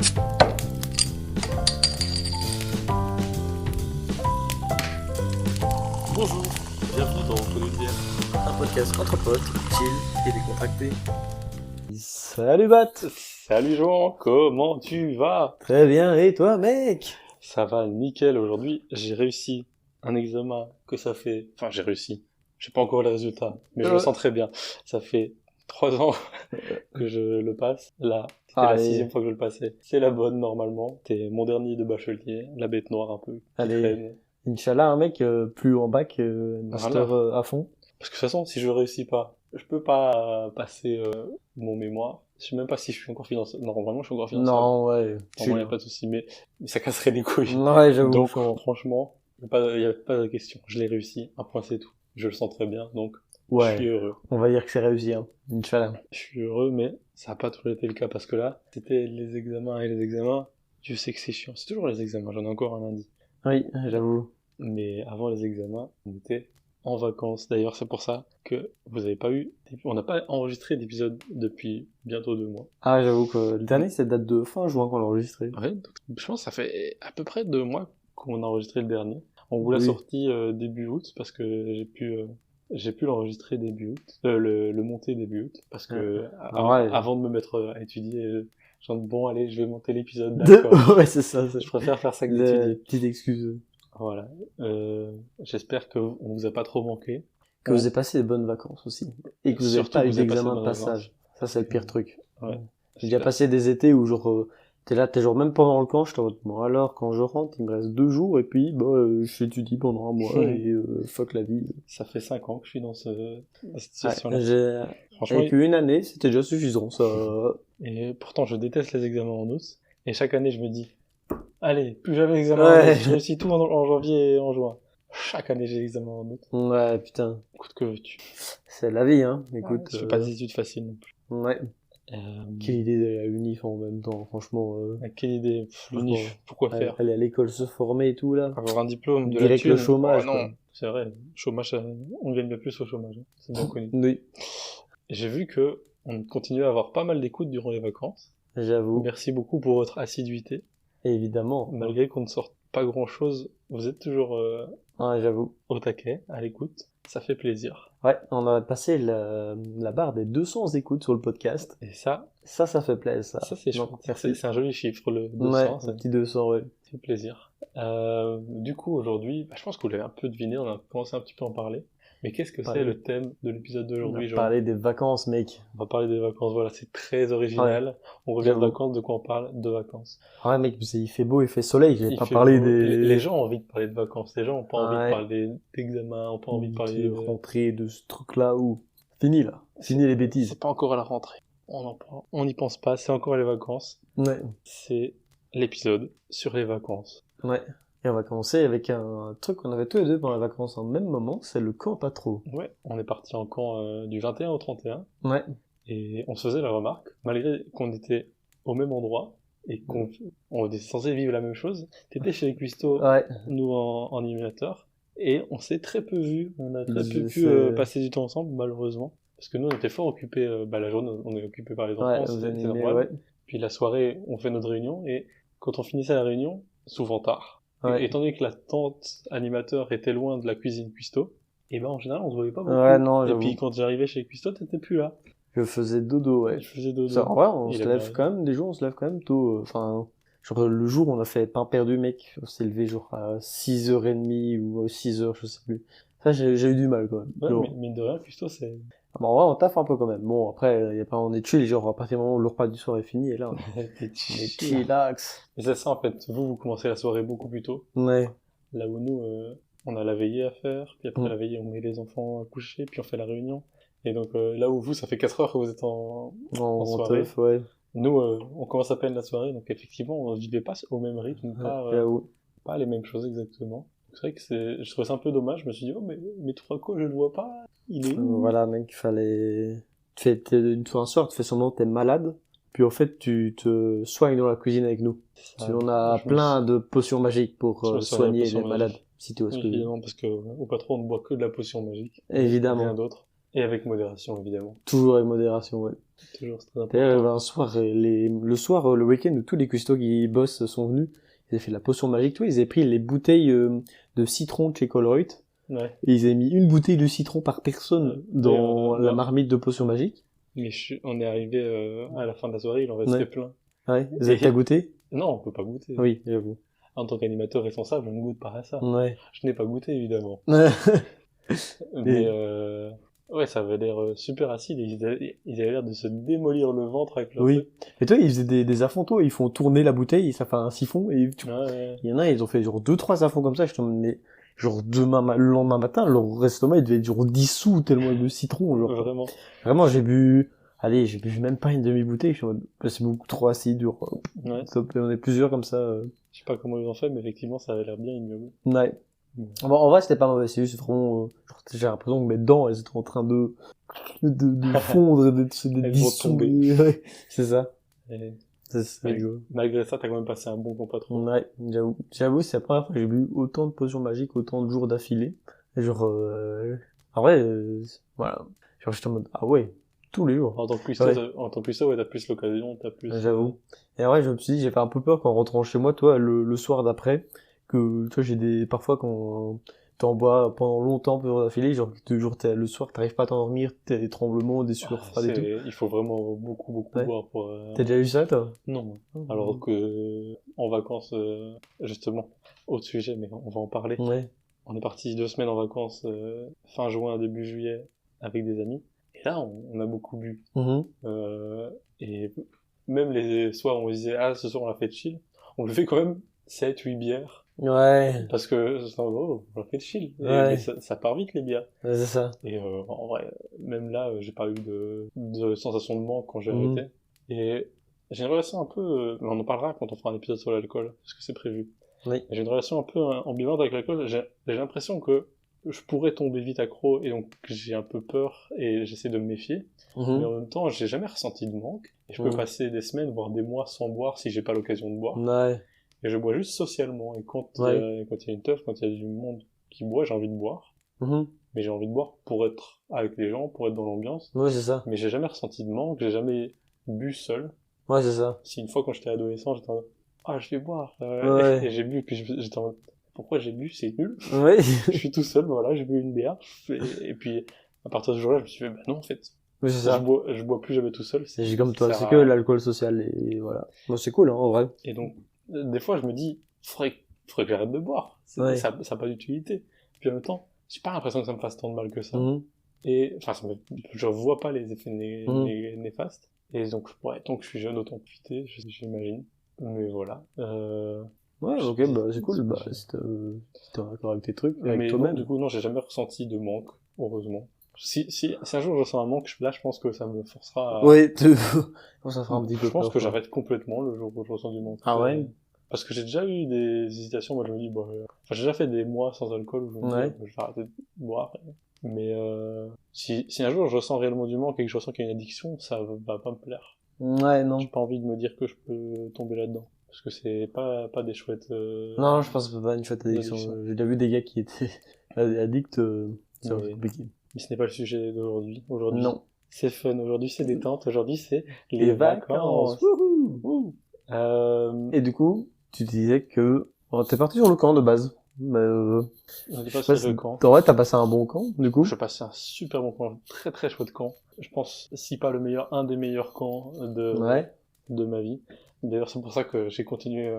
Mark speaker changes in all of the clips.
Speaker 1: Bonjour, bienvenue dans Entre deux bières, un podcast entre potes, chill et décontracté.
Speaker 2: Salut Bat.
Speaker 3: Salut Jean, comment tu vas?
Speaker 2: Très bien, et toi mec?
Speaker 3: Ça va nickel, aujourd'hui j'ai réussi un examen que ça fait... Enfin j'ai réussi, je sais pas encore les résultats, mais je le sens très bien. Ça fait 3 ans que je le passe, là c'était la 6e fois que je le passais. C'est la bonne normalement, c'était mon dernier de bachelier, la bête noire un peu.
Speaker 2: Allez, Inch'Allah un mec, plus en bac, master à fond.
Speaker 3: Parce que de toute façon, si je réussis pas, je peux pas passer mon mémoire. Je sais même pas si je suis encore financé. Non, normalement, je suis encore financé.
Speaker 2: Non, ouais.
Speaker 3: Normalement, y a pas de souci, mais ça casserait les couilles.
Speaker 2: Ouais, j'avoue.
Speaker 3: Donc, franchement, y a pas de question. Je l'ai réussi. Un point, c'est tout. Je le sens très bien, donc je suis heureux.
Speaker 2: On va dire que c'est réussi, hein. Inch'Allah.
Speaker 3: Je suis heureux, mais ça a pas toujours été le cas parce que là, c'était les examens et les examens. Je sais que c'est chiant. C'est toujours les examens. J'en ai encore un lundi.
Speaker 2: Oui, j'avoue.
Speaker 3: Mais avant les examens, on était en vacances. D'ailleurs, c'est pour ça que vous avez pas eu... On n'a pas enregistré d'épisode depuis bientôt 2 mois.
Speaker 2: Ah, j'avoue que le dernier, c'est date de fin juin qu'on l'a enregistré.
Speaker 3: Ouais, donc, je pense que ça fait à peu près 2 mois qu'on a enregistré le dernier. On vous l'a sorti début aut parce que j'ai pu l'enregistrer début août, le monter début août, parce que avant de me mettre à étudier, genre bon allez, je vais monter l'épisode, d'accord.
Speaker 2: Ouais, c'est ça.
Speaker 3: Je préfère faire ça que d'étudier.
Speaker 2: Petite excuse.
Speaker 3: Voilà. J'espère qu'on vous a pas trop manqué.
Speaker 2: Que vous avez passé des bonnes vacances aussi. Et que vous n'avez pas eu d'examen de passage. Ça, c'est le pire truc.
Speaker 3: Ouais.
Speaker 2: J'ai déjà passé des étés où genre, t'es genre même pendant le camp, j'étais en mode, bon alors, quand je rentre, il me reste 2 jours, et puis, j'étudie pendant 1 mois, et fuck la vie.
Speaker 3: Ça fait 5 ans que je suis dans cette situation-là.
Speaker 2: Franchement, avec une année, c'était déjà suffisant, ça.
Speaker 3: Et pourtant, je déteste les examens en août. Et chaque année, je me dis, allez, plus jamais l'examen. Je réussis tout en janvier et en juin. Chaque année, j'ai l'examen en août.
Speaker 2: Ouais, putain.
Speaker 3: Écoute, que veux-tu?
Speaker 2: C'est la vie, hein. Écoute.
Speaker 3: Je fais pas des études faciles non plus.
Speaker 2: Ouais. Quelle idée d'aller à l'UNIF en même temps, franchement.
Speaker 3: Quelle idée? L'UNIF, pourquoi faire?
Speaker 2: Aller à l'école se former et tout, là.
Speaker 3: Avoir un diplôme de
Speaker 2: direct le chômage.
Speaker 3: Oh, non, c'est vrai. Chômage, on gagne bien plus au chômage. Hein. C'est bien connu.
Speaker 2: Oui.
Speaker 3: J'ai vu que on continue à avoir pas mal d'écoutes durant les vacances.
Speaker 2: J'avoue.
Speaker 3: Merci beaucoup pour votre assiduité.
Speaker 2: Évidemment.
Speaker 3: Malgré qu'on ne sorte pas grand chose, vous êtes toujours
Speaker 2: j'avoue.
Speaker 3: Au taquet, à l'écoute. Ça fait plaisir.
Speaker 2: Ouais, on a passé la barre des 200 écoutes sur le podcast.
Speaker 3: Et ça
Speaker 2: fait plaisir, ça.
Speaker 3: Ça, c'est chouette. C'est un joli chiffre, le 200.
Speaker 2: Ouais, un petit 200, ouais.
Speaker 3: Ça fait plaisir. Du coup, aujourd'hui, je pense que vous l'avez un peu deviné, on a commencé un petit peu à en parler. Mais qu'est-ce que c'est le thème de l'épisode d'aujourd'hui,
Speaker 2: Jean? On va parler des vacances, mec.
Speaker 3: On va parler des vacances, voilà, c'est très original. Ouais. On revient de vacances, de quoi on parle? De vacances.
Speaker 2: Ouais, mec, il fait beau, il fait soleil, j'ai pas parlé des...
Speaker 3: Les gens ont envie de parler de vacances, les gens ont pas envie de parler d'examen, ont pas envie de parler
Speaker 2: de rentrée, de ce truc-là où... Fini, là. Fini les bêtises.
Speaker 3: C'est pas encore à la rentrée. On n'y pense pas, c'est encore les vacances.
Speaker 2: Ouais.
Speaker 3: C'est l'épisode sur les vacances.
Speaker 2: Ouais. Et on va commencer avec un truc qu'on avait tous les deux pendant les vacances en même moment, c'est le camp Patro.
Speaker 3: Ouais, on est parti en camp du 21 au 31.
Speaker 2: Ouais.
Speaker 3: Et on se faisait la remarque, malgré qu'on était au même endroit et qu'on était censé vivre la même chose, t'étais chez les Cuistots, nous en animateur, et on s'est très peu vus, on a très peu pu passer du temps ensemble, malheureusement. Parce que nous, on était fort occupés, la journée, on est occupés par les enfants, c'est normal. Ouais. Puis la soirée, on fait notre réunion, et quand on finissait la réunion, souvent tard, et étant donné que la tente animateur était loin de la cuisine Cuistot, et ben en général, on se voyait pas beaucoup.
Speaker 2: Ouais, non,
Speaker 3: et puis quand j'arrivais chez Cuistot, t'étais plus là.
Speaker 2: Je faisais dodo, ouais.
Speaker 3: Je faisais dodo.
Speaker 2: Ça, ouais, on se lève quand même, des jours, on se lève quand même tôt. Enfin, genre, le jour, on a fait pain perdu, mec. On s'est levé, genre, à 6h30 ou 6h, je sais plus. Ça, j'ai eu du mal, quand même.
Speaker 3: Ouais, mais mine de rien, Cuistot, c'est...
Speaker 2: Bon, ouais, on taffe un peu quand même. Bon, après, on est chill, genre, à partir du moment où le repas du soir est fini, et là, on est chillax.
Speaker 3: Et c'est ça, en fait. Vous commencez la soirée beaucoup plus tôt.
Speaker 2: Ouais.
Speaker 3: Là où nous, on a la veillée à faire, puis après la veillée, on met les enfants à coucher, puis on fait la réunion. Et donc, là où vous, ça fait 4 heures que vous êtes en soirée.
Speaker 2: Teuf, ouais.
Speaker 3: Nous, on commence à peine la soirée, donc effectivement, on ne vivait pas au même rythme, pas les mêmes choses exactement. C'est vrai que je trouvais ça un peu dommage, je me suis dit, oh, mais Touraco, je le vois pas, il est où?
Speaker 2: Voilà, mec, il fallait... Une fois un soir, tu fais semblant que t'es malade, puis en fait, tu te soignes dans la cuisine avec nous. On a plein de potions magiques pour soigner les malades, si tu vois ce que je veux dire.
Speaker 3: Évidemment, parce que au patron, on ne boit que de la potion magique.
Speaker 2: Évidemment.
Speaker 3: Rien d'autre. Et avec modération, évidemment.
Speaker 2: Toujours avec modération, ouais.
Speaker 3: Toujours, c'est très important.
Speaker 2: D'ailleurs, un soir, le week-end où tous les custos qui bossent sont venus, ils avaient fait la potion magique, tout, ils avaient pris les bouteilles de citron de chez Colruyt,
Speaker 3: Ouais.
Speaker 2: et ils avaient mis une bouteille de citron par personne dans la marmite de potion magique.
Speaker 3: Mais on est arrivé à la fin de la soirée, il en restait plein.
Speaker 2: Ouais, vous avez pas goûté?
Speaker 3: Non, on peut pas goûter.
Speaker 2: Oui, j'avoue.
Speaker 3: En tant qu'animateur responsable, on ne goûte pas à ça.
Speaker 2: Ouais.
Speaker 3: Je n'ai pas goûté, évidemment. Mais ouais, ça avait l'air super acide et ils avaient l'air de se démolir le ventre avec leur truc.
Speaker 2: Mais toi, ils faisaient des affrontos, ils font tourner la bouteille, et ça fait un siphon, et
Speaker 3: Ouais.
Speaker 2: il y en a, ils ont fait genre 2-3 affronts comme ça, je te mais genre le lendemain matin, leur estomac, il devait être genre dissous tellement de citron, genre. Vraiment, j'ai bu même pas une demi-bouteille, je suis en mode, c'est beaucoup trop acide, genre.
Speaker 3: Ouais.
Speaker 2: On est plusieurs comme ça.
Speaker 3: Je sais pas comment ils ont fait, mais effectivement, ça avait l'air bien ignoble.
Speaker 2: Ouais. Bon, en vrai, c'était pas mauvais, c'est juste vraiment, genre, j'ai l'impression que mes dents, elles étaient en train de fondre, de dissoudre. Ouais, c'est ça. C'est rigolo.
Speaker 3: Malgré ça, t'as quand même passé un bon compas trop.
Speaker 2: Ouais, j'avoue, c'est la première fois que j'ai bu autant de potions magiques, autant de jours d'affilée. Et genre, en vrai, voilà. Genre, j'étais en mode, ah ouais, tous les jours.
Speaker 3: En tant que cuistot, ouais, t'as plus l'occasion, t'as plus...
Speaker 2: J'avoue. Et en vrai, je me suis dit, j'ai fait un peu peur qu'en rentrant chez moi, toi, le soir d'après, que, tu vois, parfois quand t'en bois pendant longtemps, plusieurs d'affilée, genre, toujours, le soir, t'arrives pas à t'endormir, t'as des tremblements, des sueurs froides et tout.
Speaker 3: Il faut vraiment beaucoup boire pour...
Speaker 2: T'as déjà eu ça, toi?
Speaker 3: Non. Alors que, en vacances, justement, autre sujet, mais on va en parler.
Speaker 2: Ouais.
Speaker 3: On est parti 2 semaines en vacances, fin juin, début juillet, avec des amis. Et là, on a beaucoup bu. Et même les soirs, on se disait, ah, ce soir, on a fait chill. On le fait quand même 7-8 bières.
Speaker 2: Ouais.
Speaker 3: Parce que, on a fait chill.
Speaker 2: Ouais.
Speaker 3: Mais ça part vite, les bières.
Speaker 2: Ouais, c'est ça.
Speaker 3: Et en vrai, même là, j'ai pas eu de sensation de manque quand j'ai arrêté. Et j'ai une relation un peu... on en parlera quand on fera un épisode sur l'alcool, parce que c'est prévu.
Speaker 2: Oui.
Speaker 3: J'ai une relation un peu ambivalente avec l'alcool. J'ai l'impression que je pourrais tomber vite accro, et donc j'ai un peu peur, et j'essaie de me méfier. Mais en même temps, j'ai jamais ressenti de manque. Et je peux passer des semaines, voire des mois sans boire si j'ai pas l'occasion de boire.
Speaker 2: Ouais.
Speaker 3: Et je bois juste socialement. Et quand il y a une teuf, quand il y a du monde qui boit, j'ai envie de boire. Mais j'ai envie de boire pour être avec les gens, pour être dans l'ambiance.
Speaker 2: Ouais, c'est ça.
Speaker 3: Mais j'ai jamais ressenti de manque, j'ai jamais bu seul.
Speaker 2: Ouais, c'est ça.
Speaker 3: Si une fois quand j'étais adolescent, j'étais en mode, ah, je vais boire.
Speaker 2: Ouais.
Speaker 3: Et j'ai bu, puis j'étais en mode, pourquoi j'ai bu, c'est nul.
Speaker 2: Ouais.
Speaker 3: Je suis tout seul, voilà, j'ai bu une bière. Et puis, à partir de ce jour-là, je me suis dit, bah non, en fait.
Speaker 2: Oui, c'est ça.
Speaker 3: Je bois plus jamais tout seul.
Speaker 2: C'est comme toi, c'est que l'alcool social, et voilà. Bon, c'est cool, hein, en vrai.
Speaker 3: Et donc, des fois, je me dis, faudrait que j'arrête de boire. Ça a pas d'utilité. Puis en même temps, j'ai pas l'impression que ça me fasse tant de mal que ça. Et, enfin, je vois pas les effets néfastes. Et donc, ouais, tant que je suis jeune, autant profiter, j'imagine. Mais voilà.
Speaker 2: Ouais, ok, bah, c'est cool, bah, si t'es d'accord avec tes trucs, avec toi-même.
Speaker 3: Du coup, non, j'ai jamais ressenti de manque, heureusement. Si un jour je ressens un manque, là, je pense que ça me forcera à...
Speaker 2: Ouais, ça fera un petit peu
Speaker 3: Je pense que j'arrête complètement le jour où je ressens du manque.
Speaker 2: Ah ouais?
Speaker 3: Parce que j'ai déjà eu des hésitations, moi je me dis, bon, enfin, j'ai déjà fait des mois sans alcool où je me dis, je vais arrêter de boire. Mais si un jour je ressens réellement du manque et que je ressens qu'il y a une addiction, ça va pas me plaire.
Speaker 2: Ouais, non.
Speaker 3: J'ai pas envie de me dire que je peux tomber là-dedans. Parce que c'est pas des chouettes...
Speaker 2: Non, je pense que c'est pas une chouette addiction. J'ai déjà vu des gars qui étaient addicts, c'est compliqué.
Speaker 3: Mais ce n'est pas le sujet d'aujourd'hui. Aujourd'hui,
Speaker 2: non.
Speaker 3: C'est fun. Aujourd'hui, c'est détente. Aujourd'hui, c'est les vacances.
Speaker 2: Wouhou. Et du coup, tu disais que t'es parti sur le camp de base.
Speaker 3: On est passé sur le camp.
Speaker 2: En vrai, t'as passé un bon camp, du coup.
Speaker 3: Je passé un super bon camp. Très très chouette camp. Je pense, si pas le meilleur, un des meilleurs camps de ma vie. D'ailleurs, c'est pour ça que j'ai continué.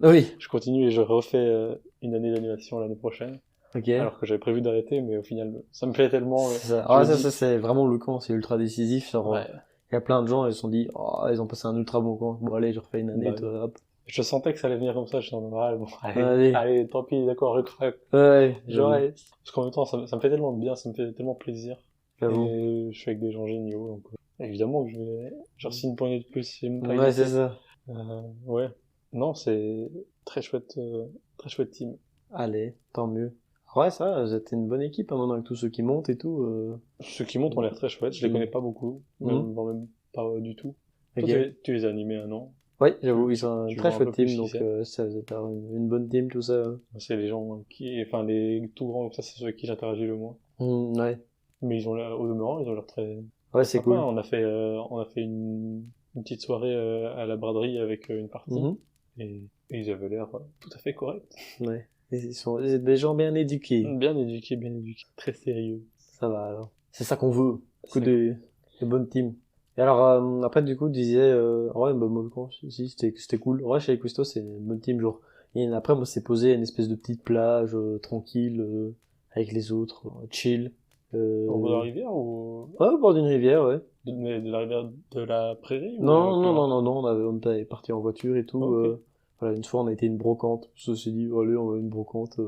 Speaker 2: Oui.
Speaker 3: Je continue et je refais une année d'animation l'année prochaine.
Speaker 2: Okay.
Speaker 3: Alors que j'avais prévu d'arrêter, mais au final, ça me plaît tellement.
Speaker 2: Ça, c'est vraiment le camp, c'est ultra décisif. Genre, il y a plein de gens, ils se sont dit, oh, ils ont passé un ultra bon camp. Bon, allez, je refais une année, toi, hop.
Speaker 3: Je sentais que ça allait venir comme ça, je suis en mode, bon, allez, tant pis, d'accord, recraque.
Speaker 2: Ouais,
Speaker 3: j'arrête. Parce qu'en même temps, ça me fait tellement bien, ça me fait tellement plaisir. Et je suis avec des gens géniaux, donc, évidemment que je vais, genre, si une poignée de plus, c'est une
Speaker 2: ouais, c'est ça.
Speaker 3: Ouais. Non, c'est très chouette team.
Speaker 2: Allez, tant mieux. Ouais, ça, vous êtes une bonne équipe, hein, avec tous ceux qui montent et tout.
Speaker 3: Ceux qui montent ont l'air très chouettes, je les connais pas beaucoup, même pas du tout. Toi, tu les as animés un an.
Speaker 2: Oui, j'avoue, ils sont une très chouette team, donc ça vous êtes une bonne team, tout ça.
Speaker 3: C'est les gens qui, enfin les tout grands, ça c'est ceux avec qui j'interagis le moins.
Speaker 2: Ouais.
Speaker 3: Mais au demeurant, ils ont l'air très...
Speaker 2: Ouais, c'est
Speaker 3: sympa.
Speaker 2: cool.
Speaker 3: On a fait une petite soirée à la braderie avec une partie. Et ils avaient l'air tout à fait corrects.
Speaker 2: Ouais. C'est des gens bien éduqués.
Speaker 3: Bien éduqués, très sérieux.
Speaker 2: Ça va alors. C'est ça qu'on veut. Des bonnes teams. Et alors après du coup tu disais ouais bah moi quand si c'était cool. Ouais chez Quisto c'est une bonne team genre. Et après moi c'est posé à une espèce de petite plage tranquille avec les autres chill.
Speaker 3: Au bord de la rivière ou
Speaker 2: Ouais au bord d'une rivière ouais.
Speaker 3: de la rivière de la prairie
Speaker 2: Non on était parti en voiture et tout.
Speaker 3: Okay.
Speaker 2: Voilà une fois on a été une brocante. On s'est dit allez on va une brocante.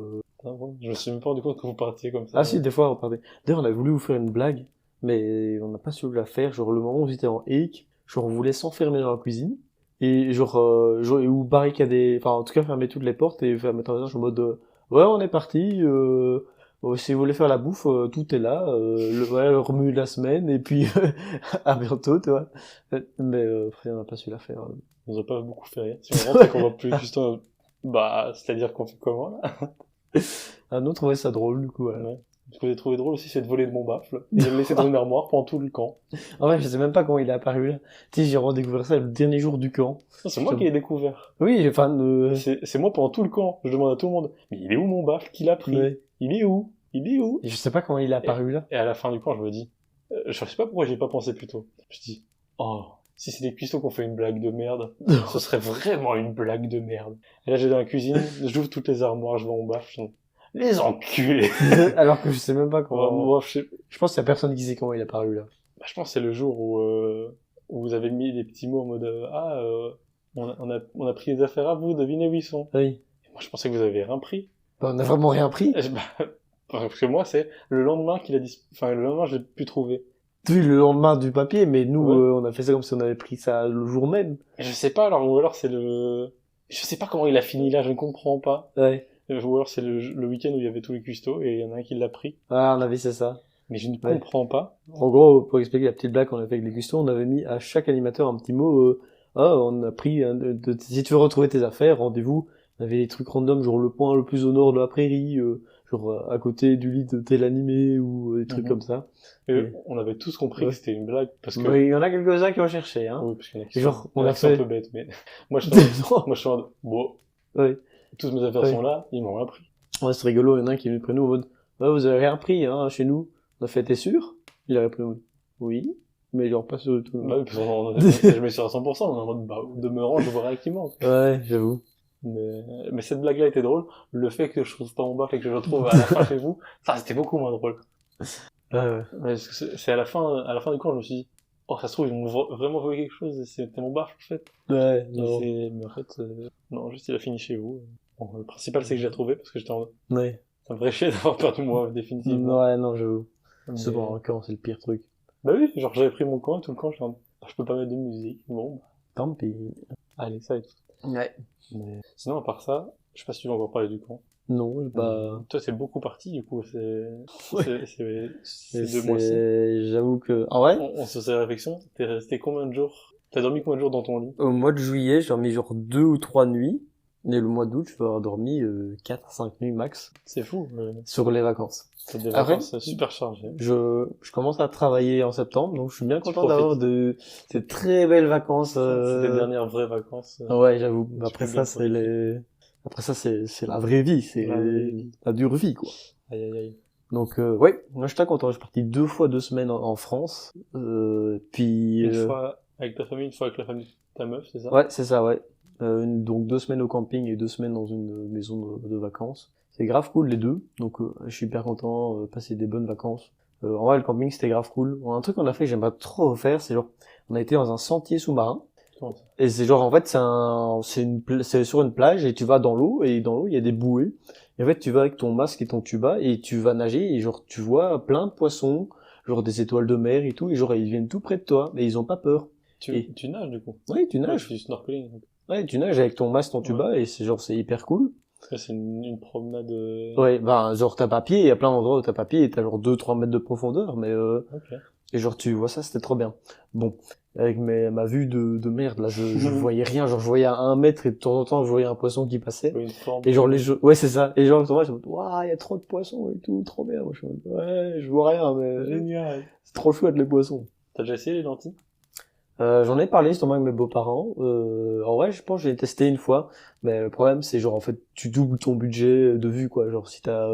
Speaker 3: Ah bon, je me suis même pas rendu compte que vous partiez comme ça.
Speaker 2: Ah si des fois on partait. D'ailleurs on a voulu vous faire une blague. Mais on n'a pas su la faire, genre le moment où j'étais en hic, genre on voulait s'enfermer dans la cuisine, et genre, ou barricader, enfin en tout cas fermer toutes les portes et faire mettre un message en mode ouais on est parti, si vous voulez faire la bouffe, tout est là, voilà le remue de la semaine, et puis à bientôt, tu vois. Mais après on n'a pas su la faire.
Speaker 3: Ça nous a pas beaucoup fait rire. Si on rentre et qu'on voit plus juste bah c'est-à-dire qu'on fait comment là?
Speaker 2: Un autre trouvait ça drôle du coup, voilà.
Speaker 3: Ouais. Ce que j'ai trouvé drôle aussi, c'est de voler de mon baffle et de le laisser dans une armoire pendant tout le camp.
Speaker 2: En vrai, je sais même pas comment il est apparu là. Tu sais, j'ai redécouvert ça le dernier jour du camp.
Speaker 3: C'est moi qui l'ai découvert.
Speaker 2: Oui, enfin,
Speaker 3: c'est moi pendant tout le camp. Je demande à tout le monde, mais il est où mon baffle? Qui l'a pris?
Speaker 2: Ouais.
Speaker 3: Il est où? Il est où?
Speaker 2: Et je sais pas comment il est apparu là.
Speaker 3: Et à la fin du camp, je me dis, je sais pas pourquoi j'ai pas pensé plus tôt. Je dis, oh, si c'est des cuistots qu'on fait une blague de merde, ce serait vraiment une blague de merde. Et là, j'ai dans la cuisine, j'ouvre toutes les armoires, je vois mon baffle, les enculés.
Speaker 2: Alors que je sais même pas comment.
Speaker 3: Moi,
Speaker 2: Je pense qu'il y a personne qui sait comment il est apparu là.
Speaker 3: Bah, je pense que c'est le jour où vous avez mis des petits mots en mode on a pris les affaires à vous, devinez où ils sont.
Speaker 2: Oui.
Speaker 3: Et moi je pensais que vous avez rien pris.
Speaker 2: Bah, on a vraiment rien pris.
Speaker 3: Parce que moi c'est le lendemain le lendemain je l'ai pu trouver.
Speaker 2: Oui, le lendemain du papier, mais nous
Speaker 3: Ouais.
Speaker 2: on a fait ça comme si on avait pris ça le jour même.
Speaker 3: Je sais pas alors ou alors c'est je sais pas comment il a fini là, je ne comprends pas.
Speaker 2: Ouais.
Speaker 3: Ou alors c'est le week-end où il y avait tous les cuistots et il y en a un qui l'a pris.
Speaker 2: Ah, on avait c'est ça.
Speaker 3: Mais je ne comprends pas.
Speaker 2: En gros, pour expliquer la petite blague qu'on a fait avec les custos, on avait mis à chaque animateur un petit mot. On a pris si tu veux retrouver tes affaires, rendez-vous. On avait des trucs random, genre le point le plus au nord de la prairie, genre à côté du lit de tel animé ou des trucs comme ça.
Speaker 3: Et on avait tous compris que c'était une blague parce que
Speaker 2: il y en a quelques-uns qui ont cherché, hein.
Speaker 3: oui, parce qu'il y en a qui
Speaker 2: genre
Speaker 3: on a fait un peu bête, mais moi je suis en mode bon.
Speaker 2: Ouais.
Speaker 3: Toutes mes affaires sont là, ils m'ont rien pris.
Speaker 2: Ouais, c'est rigolo, il y en a un qui est venu près nous en mode ouais, vous avez rien pris hein chez nous. On a fait t'es sûr? Il a répondu oui, mais genre pas sûr du tout.
Speaker 3: Bah oui, parce qu'on je mets sur à 100%, on est en mode bah demeurant, je vois qui manque.
Speaker 2: Ouais, j'avoue.
Speaker 3: Mais cette blague-là était drôle. Le fait que je trouve pas mon baffle et que je le retrouve à la fin chez vous, ça c'était beaucoup moins drôle.
Speaker 2: Ouais.
Speaker 3: Parce que c'est à la fin du cours, je me suis dit, oh, ça se trouve, ils m'ont vraiment volé quelque chose et c'était mon baffle, en fait.
Speaker 2: Ouais,
Speaker 3: non. Mais en fait, non, juste il a fini chez vous. Bon, le principal, c'est que je l'ai trouvé parce que j'étais en
Speaker 2: ouais.
Speaker 3: Ça me ferait chier d'avoir perdu moi, définitivement.
Speaker 2: Ouais, non, j'avoue.
Speaker 3: Mais...
Speaker 2: C'est bon, un camp, c'est le pire truc.
Speaker 3: Bah oui, genre j'avais pris mon camp et tout le camp, je peux pas mettre de musique. Bon,
Speaker 2: tant pis.
Speaker 3: Allez, ça et tout.
Speaker 2: Ouais.
Speaker 3: Mais sinon, à part ça, je sais pas si tu vas encore parler du camp.
Speaker 2: Non, bah...
Speaker 3: Toi, c'est beaucoup parti, du coup, c'est
Speaker 2: 2
Speaker 3: mois-ci.
Speaker 2: J'avoue que... Ah ouais?
Speaker 3: On se fait la réflexion, t'es resté combien de jours? T'as dormi combien de jours dans ton lit?
Speaker 2: Au mois de juillet, j'ai dormi genre 2 ou 3 nuits. Et le mois d'août, je vais avoir dormi 4-5 nuits max.
Speaker 3: C'est fou.
Speaker 2: Sur les vacances.
Speaker 3: C'est des vacances super chargées.
Speaker 2: Je commence à travailler en septembre, donc je suis bien content d'avoir ces très belles vacances.
Speaker 3: C'est tes dernières vraies vacances.
Speaker 2: Ouais, j'avoue. Après ça, c'est la vraie vie, c'est la dure vie, quoi.
Speaker 3: Aïe, aïe, aïe.
Speaker 2: Donc, ouais, moi je suis content. Je suis parti 2 fois 2 semaines en France. Puis...
Speaker 3: Une fois avec ta famille, une fois avec la famille de ta meuf, c'est ça?
Speaker 2: Ouais, c'est ça, ouais. Donc 2 semaines au camping et 2 semaines dans une maison de vacances. C'est grave cool les deux, donc je suis hyper content, passer des bonnes vacances. En vrai le camping c'était grave cool. Un truc qu'on a fait que j'aimerais trop refaire, c'est genre on a été dans un sentier sous-marin. Et c'est genre en fait c'est sur une plage et tu vas dans l'eau et dans l'eau il y a des bouées. Et en fait tu vas avec ton masque et ton tuba et tu vas nager et genre tu vois plein de poissons, genre des étoiles de mer et tout et genre ils viennent tout près de toi et ils ont pas peur.
Speaker 3: Tu nages du coup?
Speaker 2: Oui, tu nages.
Speaker 3: Ouais, du snorkeling. Donc.
Speaker 2: Ouais, tu nages avec ton masque, ton tuba et c'est hyper cool.
Speaker 3: C'est une promenade...
Speaker 2: Ouais, ben, genre, t'as pas pied, il y a plein d'endroits où t'as pas pied, et t'as genre 2-3 mètres de profondeur, mais
Speaker 3: okay.
Speaker 2: Et genre, tu vois ça, c'était trop bien. Bon. avec ma vue de merde, là, je voyais rien, genre, je voyais à 1 mètre et de temps en temps, je voyais un poisson qui passait.
Speaker 3: Une forme.
Speaker 2: Et genre, ouais, c'est ça. Et genre, moi, je me dis, waouh, il y a trop de poissons et tout, trop bien. Moi, je me dis, ouais, je vois rien, mais
Speaker 3: Génial.
Speaker 2: c'est trop chouette, les poissons.
Speaker 3: T'as déjà essayé les lentilles?
Speaker 2: J'en ai parlé justement avec mes beaux-parents. En vrai, je pense que j'ai testé une fois, mais le problème c'est genre en fait tu doubles ton budget de vue quoi. Genre si t'as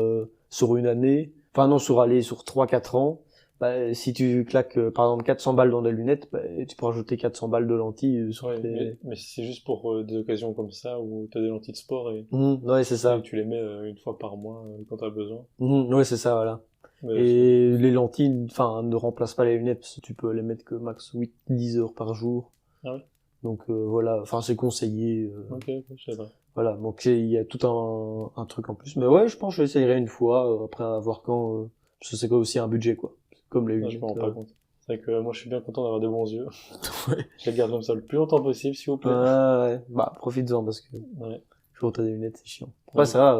Speaker 2: sur une année, enfin non sur 3-4 ans, bah, si tu claques par exemple 400 balles dans des lunettes, bah, tu peux rajouter 400 balles de lentilles sur
Speaker 3: Ouais,
Speaker 2: tes...
Speaker 3: mais c'est juste pour des occasions comme ça où t'as des lentilles de sport et
Speaker 2: ouais c'est ça.
Speaker 3: tu les mets une fois par mois quand t'as besoin.
Speaker 2: Ouais c'est ça voilà.
Speaker 3: Mais
Speaker 2: Et les lentilles, enfin, ne remplacent pas les lunettes, parce que tu peux les mettre que max 8-10 heures par jour.
Speaker 3: Ah ouais.
Speaker 2: Donc voilà, enfin c'est conseillé.
Speaker 3: Ok, je sais pas.
Speaker 2: Voilà, donc il y a tout un truc en plus. Mais ouais, je pense que je l'essayerai une fois, après avoir quand... parce que c'est quoi aussi un budget, quoi. Comme les
Speaker 3: Non, je
Speaker 2: lunettes.
Speaker 3: me rends pas compte. C'est vrai que moi je suis bien content d'avoir des bons yeux.
Speaker 2: Ouais.
Speaker 3: Je les garde comme ça le plus longtemps possible, s'il vous plaît.
Speaker 2: Ouais, bah profites-en, parce que
Speaker 3: Ouais.
Speaker 2: toujours t'as des lunettes, c'est chiant. Après ça,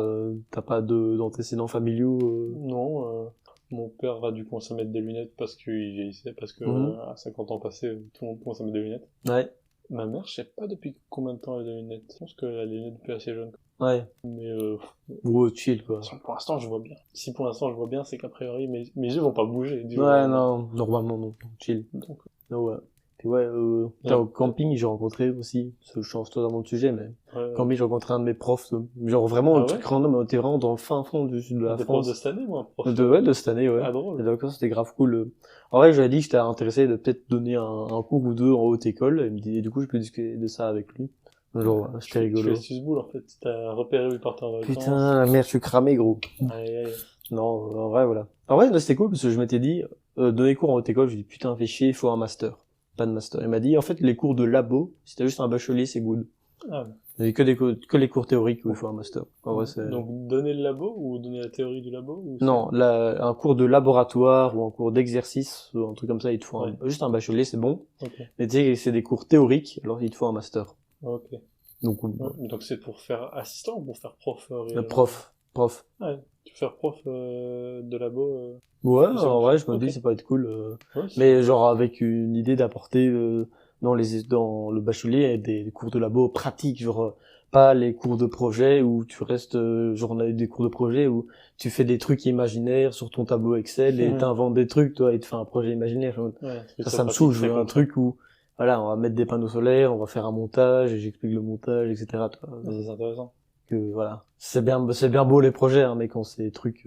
Speaker 2: t'as pas d'antécédents familiaux
Speaker 3: Non, mon père a dû commencer à mettre des lunettes parce qu'il vieillissait, parce que à 50 ans passés, tout le monde commence à mettre des lunettes.
Speaker 2: Ouais.
Speaker 3: Ma mère, je sais pas depuis combien de temps elle a des lunettes. Je pense qu'elle a des lunettes depuis assez jeune.
Speaker 2: Ouais.
Speaker 3: Mais
Speaker 2: Ouais, chill, quoi.
Speaker 3: pour l'instant, je vois bien. Si pour l'instant je vois bien, c'est qu'a priori mes yeux vont pas bouger. Du jour au
Speaker 2: Ouais,
Speaker 3: lendemain.
Speaker 2: non, normalement non. Chill.
Speaker 3: Donc,
Speaker 2: Ouais. Puis ouais, au camping, j'ai rencontré aussi, je change totalement de sujet, mais camping, j'ai rencontré un de mes profs, genre vraiment, un truc random, t'es vraiment dans le fin fond du sud de la France.
Speaker 3: De cette année, moi, prof.
Speaker 2: De cette année, ouais.
Speaker 3: Ah, drôle.
Speaker 2: Et donc, c'était grave cool. En vrai, j'avais dit que j'étais intéressé de peut-être donner un cours ou deux en haute école, et, et du coup, je peux discuter de ça avec lui. Genre, c'était rigolo.
Speaker 3: Tu fais susboule, en fait. T'as repéré où il partait en vacances.
Speaker 2: Putain, merde, je suis cramé, gros.
Speaker 3: Aïe, aïe.
Speaker 2: Non, en vrai, voilà. En vrai, là, c'était cool, parce que je m'étais dit, donner cours en haute école, je dis, putain, fais chier, il faut un master. Pas de master. Il m'a dit, en fait, les cours de labo, si t'as juste un bachelier, c'est good.
Speaker 3: Ah.
Speaker 2: Il y a que les cours théoriques où il faut un master. En vrai, c'est...
Speaker 3: Donc, donner le labo ou donner la théorie du labo ou
Speaker 2: Non, un cours de laboratoire ou un cours d'exercice, ou un truc comme ça, il te faut juste un bachelier, c'est bon.
Speaker 3: Okay.
Speaker 2: Mais tu sais, c'est des cours théoriques, alors il te faut un master.
Speaker 3: Ok.
Speaker 2: Donc
Speaker 3: c'est pour faire assistant ou pour faire prof
Speaker 2: prof.
Speaker 3: Ah, tu veux faire prof de labo
Speaker 2: Ouais, en vrai, je me dis, ça peut être cool. Mais genre avec une idée d'apporter dans le bachelier des cours de labo pratiques, genre pas les cours de projet où tu restes genre on a eu des cours de projet où tu fais des trucs imaginaires sur ton tableau Excel et t'inventes des trucs toi et tu fais un projet imaginaire. Ça me saoule, je veux un truc où voilà, on va mettre des panneaux solaires, on va faire un montage et j'explique le montage, etc.
Speaker 3: C'est intéressant.
Speaker 2: Que voilà, c'est bien beau les projets, hein, mais quand c'est des trucs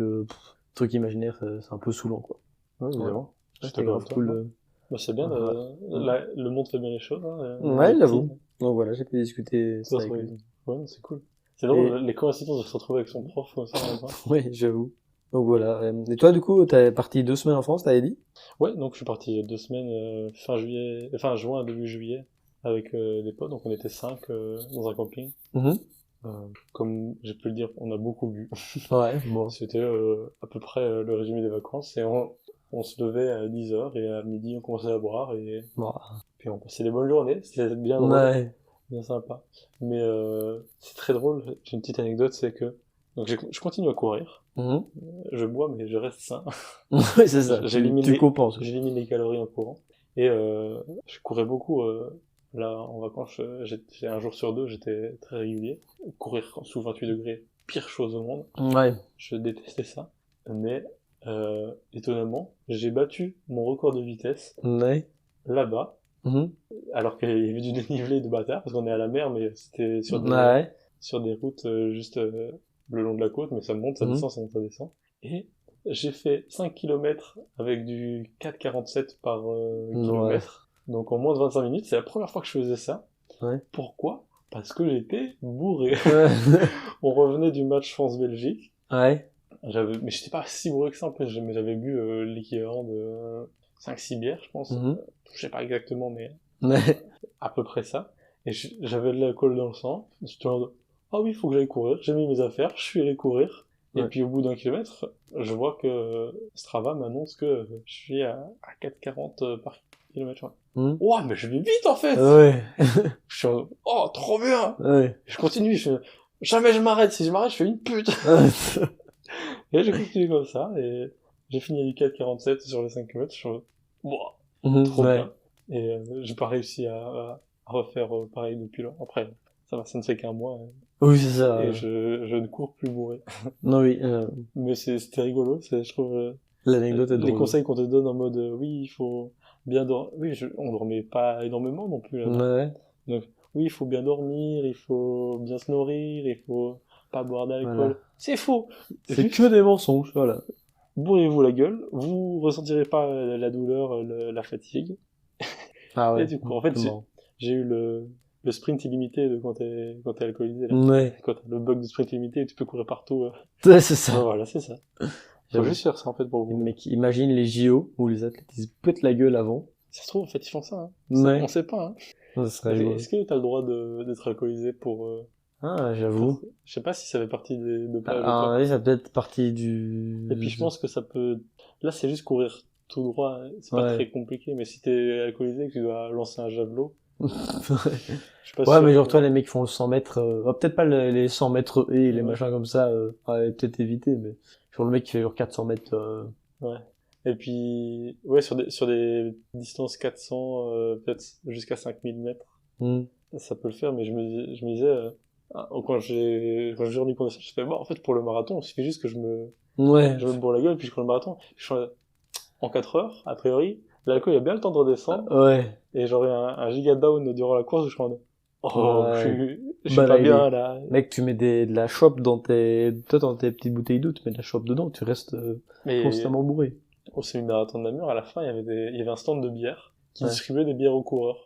Speaker 2: imaginaires, c'est un peu saoulant quoi.
Speaker 3: Ouais, évidemment.
Speaker 2: C'était grave cool.
Speaker 3: Bah, c'est bien, le monde fait bien les choses. Hein,
Speaker 2: ouais, j'avoue. Donc voilà, j'ai pu discuter ça avec lui.
Speaker 3: Ouais, c'est cool. C'est drôle, les coïncidences de se retrouver avec son prof comme ça.
Speaker 2: Ouais, j'avoue. Donc voilà. Et toi, du coup, t'es parti 2 semaines en France, t'avais dit?
Speaker 3: Ouais, donc je suis parti 2 semaines, fin juin, début juillet, avec des potes. Donc on était 5 dans un camping. Comme j'ai pu le dire, on a beaucoup bu.
Speaker 2: Ouais, bon.
Speaker 3: C'était à peu près le résumé des vacances. Et on se levait à 10h et à midi on commençait à boire et puis on passait des bonnes journées. C'était bien drôle, bien sympa. Mais c'est très drôle. J'ai une petite anecdote, c'est que donc je continue à courir. Je bois mais je reste sain.
Speaker 2: Ouais, c'est ça. Tu compenses.
Speaker 3: J'élimine les calories en courant. Et je courais beaucoup. Là, en vacances, j'étais un jour sur 2, j'étais très régulier. Courir sous 28 degrés, pire chose au monde.
Speaker 2: Ouais.
Speaker 3: Je détestais ça. Mais, étonnamment, j'ai battu mon record de vitesse.
Speaker 2: Ouais.
Speaker 3: Là-bas. Alors qu'il y avait du dénivelé de bâtard, parce qu'on est à la mer, mais c'était sur des routes juste le long de la côte, mais ça monte, ça descend, ça monte, ça descend. Et j'ai fait 5 km avec du 4,47 par kilomètre. Donc en moins de 25 minutes, c'est la première fois que je faisais ça.
Speaker 2: Ouais.
Speaker 3: Pourquoi ? Parce que j'étais bourré. On revenait du match France-Belgique.
Speaker 2: Ouais.
Speaker 3: Mais j'étais pas si bourré que ça, en plus, j'avais bu l'équivalent de 5-6 bières, je pense. Je sais pas exactement, mais à peu près ça. Et j'avais de l'alcool dans le sang. J'étais en mode, ah oui, il faut que j'aille courir. J'ai mis mes affaires, je suis allé courir. Et puis au bout d'un kilomètre, je vois que Strava m'annonce que je suis à 4,40 par kilomètre. Oh, mais je vais vite en fait.
Speaker 2: Ouais.
Speaker 3: Je suis en... oh, trop bien.
Speaker 2: Ouais.
Speaker 3: Je continue, jamais je m'arrête. Si je m'arrête, je fais une pute. Et j'ai continué comme ça et j'ai fini à du 4,47 sur les 5 km. Je suis en... trop bien. Et j'ai pas réussi à refaire pareil depuis là. Après, ça ne fait qu'un mois.
Speaker 2: Oui, c'est ça.
Speaker 3: Et je ne cours plus bourré.
Speaker 2: Non, oui,
Speaker 3: Mais c'était rigolo, je trouve,
Speaker 2: l'anecdote est
Speaker 3: les
Speaker 2: drôle.
Speaker 3: conseils qu'on te donne en mode, oui, il faut bien dormir. Oui, on dormait pas énormément non plus là-bas.
Speaker 2: Ouais,
Speaker 3: Donc, oui, il faut bien dormir, il faut bien se nourrir, il faut pas boire d'alcool.
Speaker 2: Voilà.
Speaker 3: C'est faux!
Speaker 2: c'est
Speaker 3: Juste,
Speaker 2: que des mensonges, voilà.
Speaker 3: bourrez-vous la gueule, vous ressentirez pas la douleur, la fatigue.
Speaker 2: Ah ouais.
Speaker 3: Et du coup, en fait,
Speaker 2: c'est marrant.
Speaker 3: j'ai eu le sprint illimité de quand t'es alcoolisé, là.
Speaker 2: Ouais,
Speaker 3: Quand t'as le bug de sprint illimité, tu peux courir partout.
Speaker 2: ouais, c'est
Speaker 3: Ben
Speaker 2: ça.
Speaker 3: voilà, c'est ça. Faut
Speaker 2: J'avoue.
Speaker 3: juste faire ça, en fait, pour vous.
Speaker 2: Mais imagine les JO où les athlètes ils se pètent la gueule avant.
Speaker 3: Ça se trouve, en fait, ils font ça, hein.
Speaker 2: Ouais.
Speaker 3: On sait pas, hein.
Speaker 2: Ça serait rigolo.
Speaker 3: Est-ce que t'as le droit d'être alcoolisé pour,
Speaker 2: Ah, j'avoue.
Speaker 3: je sais pas si ça fait partie des dopages ou
Speaker 2: Ah,
Speaker 3: pas.
Speaker 2: oui, ça peut être partie du...
Speaker 3: Et puis je pense que ça peut, là c'est juste courir tout droit, hein. C'est pas
Speaker 2: Ouais.
Speaker 3: très compliqué, mais si t'es alcoolisé et que tu dois lancer un javelot,
Speaker 2: Ouais,
Speaker 3: je suis pas
Speaker 2: ouais,
Speaker 3: sûr
Speaker 2: mais genre
Speaker 3: que-
Speaker 2: toi les mecs qui font le 100 mètres, peut-être pas les 100 mètres et les
Speaker 3: Ouais.
Speaker 2: machins comme ça, ouais, peut-être éviter, mais genre le mec qui fait genre 400 mètres,
Speaker 3: Ouais. Et puis, ouais, sur des distances 400, peut-être jusqu'à 5000 mètres,
Speaker 2: hmm.
Speaker 3: ça peut le faire, mais je me disais, quand j'ai rendu compte de ça, je fais, bon, en fait, pour le marathon, il suffit juste que
Speaker 2: Ouais.
Speaker 3: je me bourre la gueule, puis je cours le marathon. En 4 heures, a priori, l'alcool, il y a bien le temps de redescendre,
Speaker 2: Ouais.
Speaker 3: et j'aurai un giga down durant la course où je suis en mode, oh,
Speaker 2: Ouais.
Speaker 3: je suis
Speaker 2: Bah,
Speaker 3: pas
Speaker 2: là,
Speaker 3: bien, là.
Speaker 2: Mec, tu mets de la chope toi dans tes petites bouteilles d'eau, tu mets de la chope dedans, tu restes
Speaker 3: Mais
Speaker 2: constamment bourré.
Speaker 3: au semi-marathon de Namur, à la fin, il y avait un stand de bière qui
Speaker 2: Ouais.
Speaker 3: distribuait des bières aux coureurs.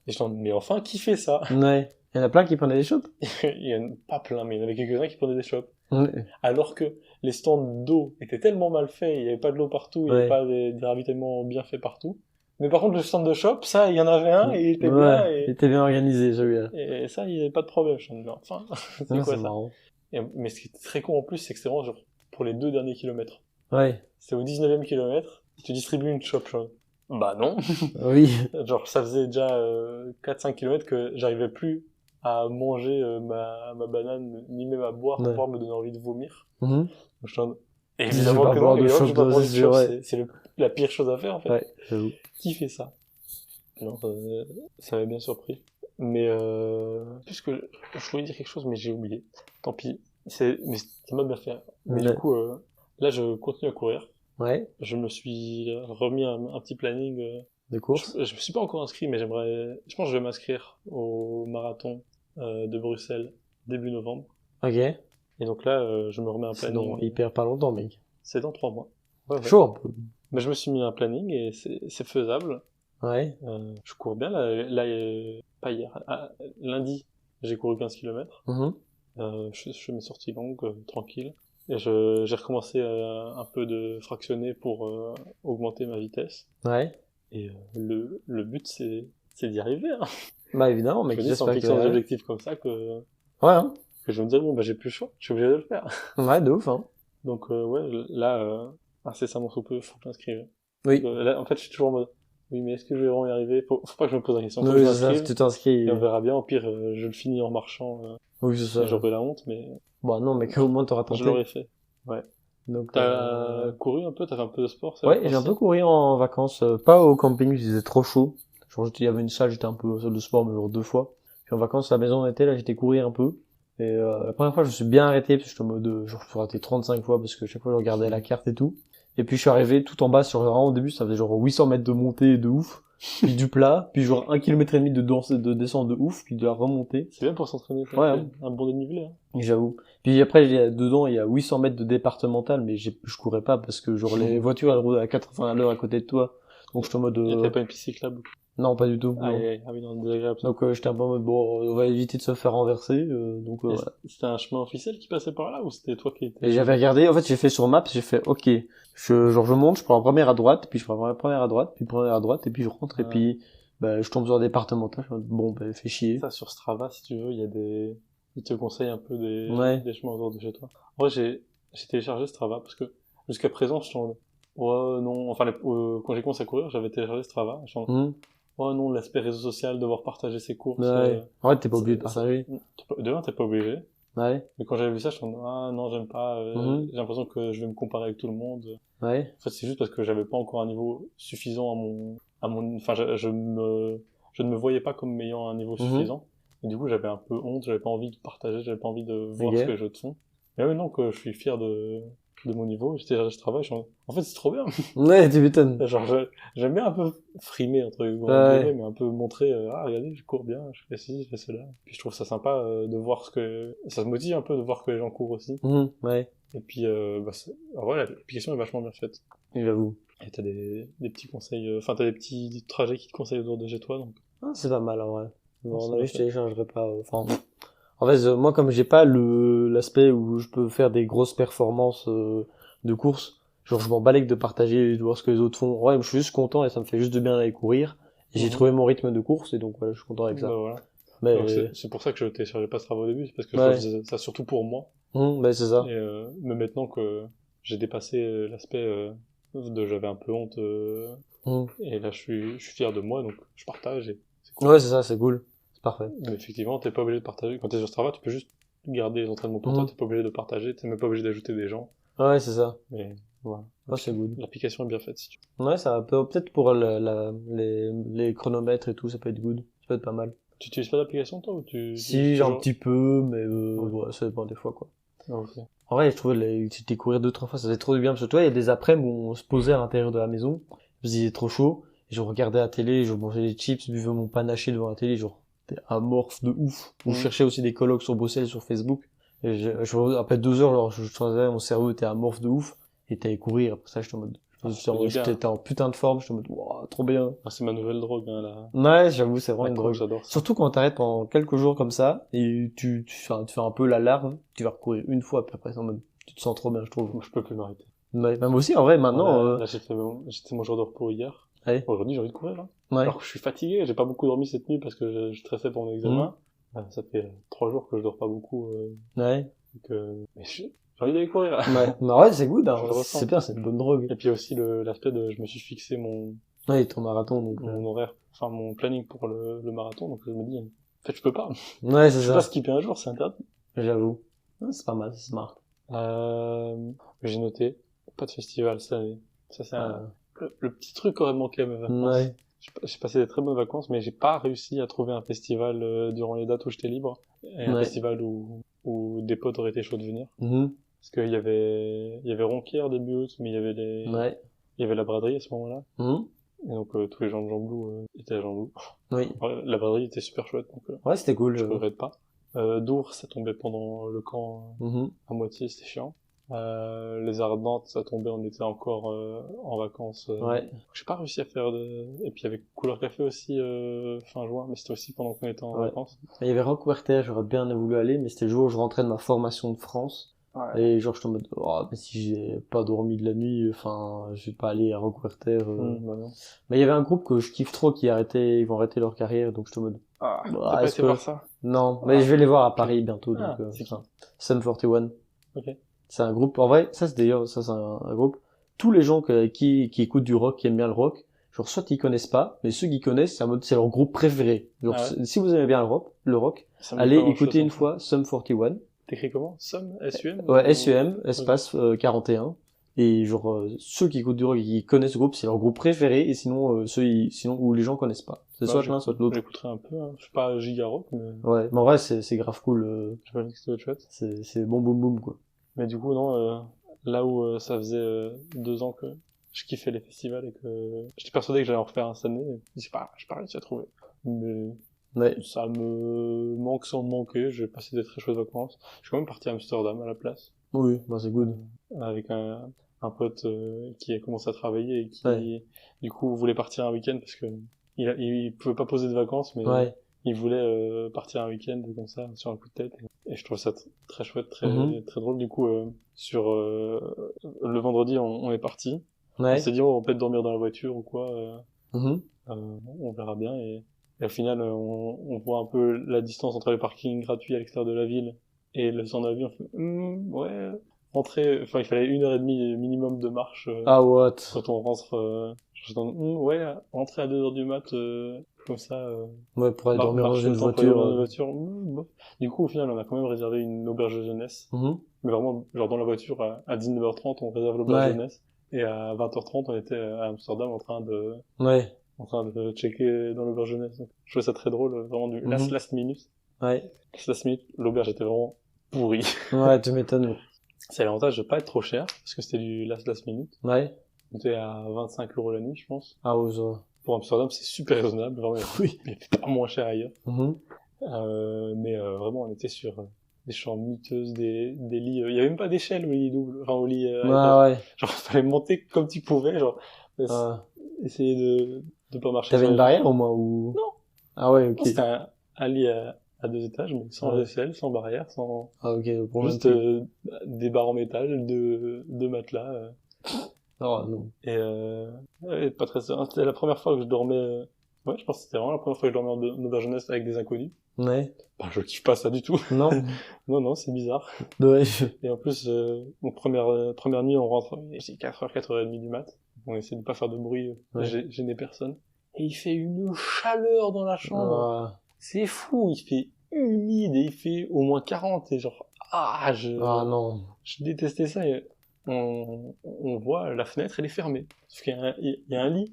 Speaker 3: Et je me dis, mais enfin, qui fait ça?
Speaker 2: Ouais. Il y en a plein qui prenaient des chopes.
Speaker 3: Il y en a pas plein, mais il y en avait quelques-uns qui prenaient des chopes.
Speaker 2: Ouais.
Speaker 3: Alors que les stands d'eau étaient tellement mal faits, il n'y avait pas de l'eau partout, il n'y avait
Speaker 2: Ouais.
Speaker 3: pas des ravitaillements bien faits partout. Mais par contre, le stand de shop, ça, il y en avait un, et il était bien,
Speaker 2: Ouais. Il était bien organisé, celui-là.
Speaker 3: et ça, il n'y avait pas de problème. Je me dis, mais enfin, c'est
Speaker 2: Ouais,
Speaker 3: quoi
Speaker 2: c'est
Speaker 3: ça?
Speaker 2: marrant.
Speaker 3: Mais ce qui est très con en plus, c'est que c'est vraiment genre, pour les 2 derniers kilomètres.
Speaker 2: Ouais.
Speaker 3: C'est au 19e kilomètre, tu distribues une chope, genre. Bah non.
Speaker 2: Oui.
Speaker 3: Genre, ça faisait déjà 4-5 kilomètres que j'arrivais plus à manger ma banane, ni même à boire, pour
Speaker 2: Ouais.
Speaker 3: pouvoir me donner envie de vomir.
Speaker 2: Mhm.
Speaker 3: Donc, je suis en mode,
Speaker 2: Je vais
Speaker 3: évidemment
Speaker 2: pas
Speaker 3: que
Speaker 2: boire
Speaker 3: non,
Speaker 2: de
Speaker 3: évidemment que
Speaker 2: chope
Speaker 3: je vais pas boire
Speaker 2: de
Speaker 3: de
Speaker 2: ce
Speaker 3: chope,
Speaker 2: ouais.
Speaker 3: c'est la pire chose à faire, en fait.
Speaker 2: Ouais, j'avoue.
Speaker 3: Qui fait ça? Non, ça m'avait bien surpris. Mais, puisque je voulais dire quelque chose, mais j'ai oublié. Tant pis. Mais ça m'a bien fait. Mais
Speaker 2: Ouais.
Speaker 3: du coup, là, je continue à courir.
Speaker 2: Ouais.
Speaker 3: Je me suis remis un petit planning.
Speaker 2: De course.
Speaker 3: Je me suis pas encore inscrit, mais je pense que je vais m'inscrire au marathon de Bruxelles début novembre.
Speaker 2: Ok.
Speaker 3: Et donc là, je me remets un
Speaker 2: C'est
Speaker 3: planning.
Speaker 2: dans hyper pas longtemps, mec.
Speaker 3: C'est dans 3 mois. Ouais, ouais.
Speaker 2: Chaud un peu.
Speaker 3: Mais je me suis mis un planning et c'est faisable.
Speaker 2: Ouais.
Speaker 3: Je cours bien. Là, pas hier. Lundi, j'ai couru 15 km.
Speaker 2: Mhm.
Speaker 3: Je fais mes sorties longues, tranquilles. Et j'ai recommencé un peu de fractionner pour augmenter ma vitesse.
Speaker 2: Ouais.
Speaker 3: Et le but, c'est d'y arriver. Hein.
Speaker 2: Bah évidemment, mec,
Speaker 3: Je me dis, c'est en
Speaker 2: j'espère que...
Speaker 3: fixant des
Speaker 2: Ouais,
Speaker 3: objectifs comme ça que
Speaker 2: hein.
Speaker 3: je me dis, bon, bah, j'ai plus le choix, je suis obligé de le faire.
Speaker 2: Ouais, de ouf, hein.
Speaker 3: Donc, ouais, là, incessamment sous peu, faut que je m'inscrive.
Speaker 2: Oui.
Speaker 3: Là, en fait, je suis toujours en mode, oui, mais est-ce que je vais vraiment y arriver? Faut pas que je me pose la question. Faut que
Speaker 2: Oui,
Speaker 3: je
Speaker 2: c'est ça,
Speaker 3: m'inscrive,
Speaker 2: si tu t'inscris.
Speaker 3: et on verra bien. Au pire, je le finis en marchant,
Speaker 2: Oui, c'est ça.
Speaker 3: et j'aurai la honte, mais
Speaker 2: Bon, non, mec, au moins t'auras tenté.
Speaker 3: je l'aurais fait.
Speaker 2: Donc,
Speaker 3: T'as couru un peu, t'as fait un peu de sport, ça
Speaker 2: ouais, j'ai un peu couru en vacances, pas au camping, il faisait trop chaud. Genre, il y avait une salle, j'étais un peu au salle de sport, mais genre 2 fois. Puis en vacances, à la maison on était, là, j'étais courir un peu. Et la première fois, je me suis bien arrêté, parce que j'étais en mode, genre, je suis arrêté 35 fois, parce que chaque fois, je regardais la carte et tout. Et puis, je suis arrivé tout en bas, sur vraiment au début, ça faisait genre 800 mètres de montée de ouf. Puis du plat, puis genre 1,5 km de descente de ouf, puis de la remontée.
Speaker 3: C'est bien pour s'entraîner, ça.
Speaker 2: Ouais,
Speaker 3: fait
Speaker 2: hein.
Speaker 3: un bon dénivelé, hein.
Speaker 2: J'avoue. Puis après, dedans, il y a 800 mètres de départemental, mais je courais pas parce que genre les voitures elles roulent à 80 à l'heure à côté de toi. Donc j'étais en mode
Speaker 3: Et t'avais pas une piste cyclable?
Speaker 2: non, pas du tout.
Speaker 3: Ah,
Speaker 2: non.
Speaker 3: ah oui, non, désagréable, ça.
Speaker 2: Donc j'étais un peu en mode bon, on va éviter de se faire renverser. Donc
Speaker 3: Et
Speaker 2: voilà.
Speaker 3: c'était un chemin officiel qui passait par là, ou c'était toi qui étais...
Speaker 2: Et j'avais regardé, en fait, j'ai fait sur Maps, j'ai fait OK. Je monte, je prends la première à droite, puis je prends la première à droite, puis première à droite, et puis je rentre, et
Speaker 3: Ah.
Speaker 2: puis bah je tombe sur un départemental. Je me dis, bon, bah fais chier.
Speaker 3: Ça, sur Strava, si tu veux, il y a ils te conseillent un peu
Speaker 2: Ouais.
Speaker 3: des chemins autour de chez toi. En vrai, j'ai téléchargé Strava parce que jusqu'à présent, je suis en mode, ouais, non, enfin, quand j'ai commencé à courir, j'avais téléchargé Strava. Je suis en mode, ouais, non, l'aspect réseau social, devoir partager ses courses.
Speaker 2: Ouais. En fait, t'es pas obligé de partager.
Speaker 3: De un, t'es pas obligé.
Speaker 2: Ouais.
Speaker 3: Mais quand j'avais vu ça, je suis en mode, ah, non, j'aime pas, j'ai l'impression que je vais me comparer avec tout le monde.
Speaker 2: Ouais.
Speaker 3: En fait, c'est juste parce que j'avais pas encore un niveau suffisant enfin, je ne me voyais pas comme ayant un niveau suffisant. Et du coup, j'avais un peu honte, j'avais pas envie de partager, j'avais pas envie de voir ce que les autres font. Mais ouais, non, que je suis fier de mon niveau. Je travaille, en fait, c'est trop bien.
Speaker 2: Ouais, tu m'étonnes.
Speaker 3: Genre, j'aime bien un peu frimer, entre guillemets, mais un peu montrer, ah, regardez, je cours bien, je fais ci, je fais cela. Puis je trouve ça sympa de voir ça se motive un peu de voir que les gens courent aussi.
Speaker 2: Ouais.
Speaker 3: Et puis, en vrai, l'application est vachement bien faite.
Speaker 2: J'avoue.
Speaker 3: Et t'as des petits conseils, enfin, t'as des petits trajets qui te conseillent autour de chez toi, donc.
Speaker 2: Ah, c'est pas mal, en vrai. Bon, je téléchargerai pas, enfin, en fait, moi, comme j'ai pas l'aspect où je peux faire des grosses performances de course, genre je m'en balèque de partager et de voir ce que les autres font. Ouais, je suis juste content et ça me fait juste de bien d'aller courir. Et j'ai trouvé mon rythme de course et donc voilà, je suis content avec ça.
Speaker 3: Bah, voilà.
Speaker 2: Mais
Speaker 3: donc c'est pour ça que je téléchargeais pas ce travail au début, c'est parce que je faisais ça surtout pour moi.
Speaker 2: Bah c'est ça.
Speaker 3: Et mais maintenant que j'ai dépassé l'aspect de j'avais un peu honte, et là je suis fier de moi, donc je partage et c'est cool.
Speaker 2: Ouais, c'est ça, c'est cool. Parfait.
Speaker 3: Mais effectivement, t'es pas obligé de partager. Quand t'es sur Strava, tu peux juste garder les entraînements pour toi, t'es pas obligé de partager, t'es même pas obligé d'ajouter des gens.
Speaker 2: Ouais, c'est ça.
Speaker 3: Mais voilà.
Speaker 2: Ouais, c'est good.
Speaker 3: L'application est bien faite, si tu
Speaker 2: veux. Ouais, ça peut-être pour les chronomètres et tout, ça peut être good. Ça peut être pas mal.
Speaker 3: Tu utilises pas d'application, toi, ou
Speaker 2: Si, un petit peu, mais ouais, ça dépend des fois, quoi.
Speaker 3: Ah, ok.
Speaker 2: En vrai, je trouvais c'était courir 2-3 fois, ça faisait trop du bien, parce que toi, il y a des après-midi où on se posait à l'intérieur de la maison, il faisait trop chaud, et je regardais la télé, je mangeais des chips, buvais mon panaché devant la télé, genre, t'es amorphe de ouf. On cherchait aussi des colocs sur Bruxelles, sur Facebook. Et après 2 heures, alors, je sentais, mon cerveau était amorphe de ouf. Et t'allais courir. Après ça, j'étais en mode, j'étais en putain de forme, j'étais en mode, wow, trop bien.
Speaker 3: Ah, c'est ma nouvelle drogue, hein, là.
Speaker 2: Ouais, j'avoue, c'est vraiment une drogue.
Speaker 3: J'adore ça.
Speaker 2: Surtout quand t'arrêtes pendant quelques jours comme ça, et tu fais un peu la larve, tu vas recourir une fois, puis après, c'est en mode, tu te sens trop bien, je trouve.
Speaker 3: Moi, je peux plus m'arrêter.
Speaker 2: Ouais, même aussi, en vrai, maintenant,
Speaker 3: là, j'ai fait mon jour de repos hier.
Speaker 2: Ouais.
Speaker 3: Aujourd'hui, j'ai envie de courir, là.
Speaker 2: Ouais.
Speaker 3: Alors que je suis fatigué, j'ai pas beaucoup dormi cette nuit parce que je stressais pour mon examen. Ça fait 3 jours que je dors pas beaucoup.
Speaker 2: Ouais.
Speaker 3: Donc, mais j'ai envie d'aller courir.
Speaker 2: Ouais. Mais ouais, c'est good, hein. C'est bien, c'est une bonne drogue.
Speaker 3: Et puis aussi l'aspect de, je me suis fixé
Speaker 2: ouais, ton marathon, donc.
Speaker 3: Mon horaire, enfin, mon planning pour le marathon, donc je me dis, en fait, je peux pas.
Speaker 2: Ouais, c'est ça.
Speaker 3: Je peux pas skipper un jour, c'est interdit.
Speaker 2: J'avoue. Ouais, c'est pas mal, c'est smart.
Speaker 3: J'ai noté, pas de festival cette année. Ça, c'est le petit truc aurait manqué à mes vacances. Ouais. J'ai passé des très bonnes vacances, mais j'ai pas réussi à trouver un festival durant les dates où j'étais libre. Et un festival où des potes auraient été chauds de venir. Parce qu'il y avait Ronquière début août, mais il y avait il y avait la braderie à ce moment-là. Et donc, tous les gens de Jamblou étaient à Jamblou. Oui. La braderie était super chouette, donc,
Speaker 2: ouais, c'était cool.
Speaker 3: Je regrette pas. Dour, ça tombait pendant le camp, à moitié, c'était chiant. Les Ardentes, ça tombait, on était encore en vacances. Ouais. J'ai pas réussi à faire et puis il y avait Couleur Café aussi fin juin, mais c'était aussi pendant qu'on était en vacances.
Speaker 2: Il y avait Rock Werther, j'aurais bien voulu aller, mais c'était le jour où je rentrais de ma formation de France. Ouais. Et genre, je suis en mode, oh, mais si j'ai pas dormi de la nuit, enfin, je vais pas aller à Rock Werther.
Speaker 3: Bah non.
Speaker 2: Mais il y avait un groupe que je kiffe trop ils vont arrêter leur carrière, donc je suis en mode.
Speaker 3: Ah, t'as pas été voir ça?
Speaker 2: Non, mais je vais les voir à Paris bientôt, donc, c'est ça. Sum 41. Ok. C'est un groupe, en vrai, ça c'est un groupe, tous les gens qui écoutent du rock, qui aiment bien le rock, genre soit ils connaissent pas, mais ceux qui connaissent, c'est leur groupe préféré. Genre, si vous aimez bien le rock, allez écouter une fois Sum 41.
Speaker 3: T'écris comment? Sum? S-U-M?
Speaker 2: Ouais, S-U-M, espace 41. Et genre, ceux qui écoutent du rock et qui connaissent ce groupe, c'est leur groupe préféré, et sinon, sinon, où les gens connaissent pas. C'est soit l'un, soit l'autre.
Speaker 3: J'écouterai un peu, hein. Je suis pas giga rock, mais...
Speaker 2: Ouais, mais en vrai, c'est grave cool,
Speaker 3: je sais pas que c'était chouette.
Speaker 2: C'est bon boum boum, quoi.
Speaker 3: Mais du coup, non, là où ça faisait 2 ans que je kiffais les festivals et que j'étais persuadé que j'allais en refaire un cette année, j'ai pas réussi à trouver. Mais ça me manque sans me manquer, j'ai passé des très chouettes vacances. Je suis quand même parti à Amsterdam à la place.
Speaker 2: Oui, bah c'est good.
Speaker 3: Avec un pote qui a commencé à travailler et qui, du coup, voulait partir un week-end parce que il pouvait pas poser de vacances, mais il voulait partir un week-end comme ça, sur un coup de tête. Et je trouve ça très chouette, très drôle. Du coup, sur le vendredi, on est parti. On s'est dit, on va peut-être dormir dans la voiture ou quoi. On verra bien. Et au final, on voit un peu la distance entre les parkings gratuits à l'extérieur de la ville et le centre de la ville. On fait, ouais, rentrer. Enfin, il fallait 1h30 minimum de marche.
Speaker 2: What?
Speaker 3: Quand on rentre, ouais, rentrer à 2h du mat. Comme ça,
Speaker 2: ouais, pour aller dormir dans une voiture.
Speaker 3: Du coup, au final, on a quand même réservé une auberge de jeunesse. Mais vraiment, genre dans la voiture, à 19h30, on réserve l'auberge de jeunesse. Et à 20h30, on était à Amsterdam en train de en train de checker dans l'auberge jeunesse. Donc, je trouvais ça très drôle, vraiment du last minute.
Speaker 2: Ouais.
Speaker 3: Last minute, l'auberge était vraiment pourrie.
Speaker 2: Ouais, tu m'étonnes.
Speaker 3: C'est l'avantage de pas être trop cher, parce que c'était du last minute.
Speaker 2: Ouais.
Speaker 3: On était à 25 € la nuit, je pense.
Speaker 2: Ah, ouais, ça.
Speaker 3: Pour Amsterdam, c'est super raisonnable, vraiment.
Speaker 2: Oui.
Speaker 3: Mais pas moins cher ailleurs. Mais vraiment, on était sur des chambres miteuses, des lits. Il y avait même pas d'échelle au lit double, enfin au lit.
Speaker 2: Ouais.
Speaker 3: Genre, fallait monter comme tu pouvais, genre essayer de pas marcher.
Speaker 2: T'avais une barrière au moins ou?
Speaker 3: Non.
Speaker 2: Ah ouais, ok.
Speaker 3: C'était un lit à 2 étages, mais sans échelle, sans barrière, sans.
Speaker 2: Ah ok.
Speaker 3: Juste des barres en métal, deux matelas.
Speaker 2: Oh non.
Speaker 3: Et ouais, pas très. C'était la première fois que je dormais. Ouais, je pense que c'était vraiment la première fois que je dormais en auberge jeunesse avec des inconnus.
Speaker 2: Ouais.
Speaker 3: Bah, je kiffe pas ça du tout.
Speaker 2: Non.
Speaker 3: non, c'est bizarre.
Speaker 2: Ouais.
Speaker 3: Et en plus, première nuit, on rentre, c'est 4h, 4h30 du mat. On essaie de pas faire de bruit, gêner personne. Et il fait une chaleur dans la chambre. C'est fou, il fait humide et il fait au moins 40 et genre,
Speaker 2: non.
Speaker 3: Je détestais ça et on voit la fenêtre, elle est fermée. Sauf qu'il y a un lit.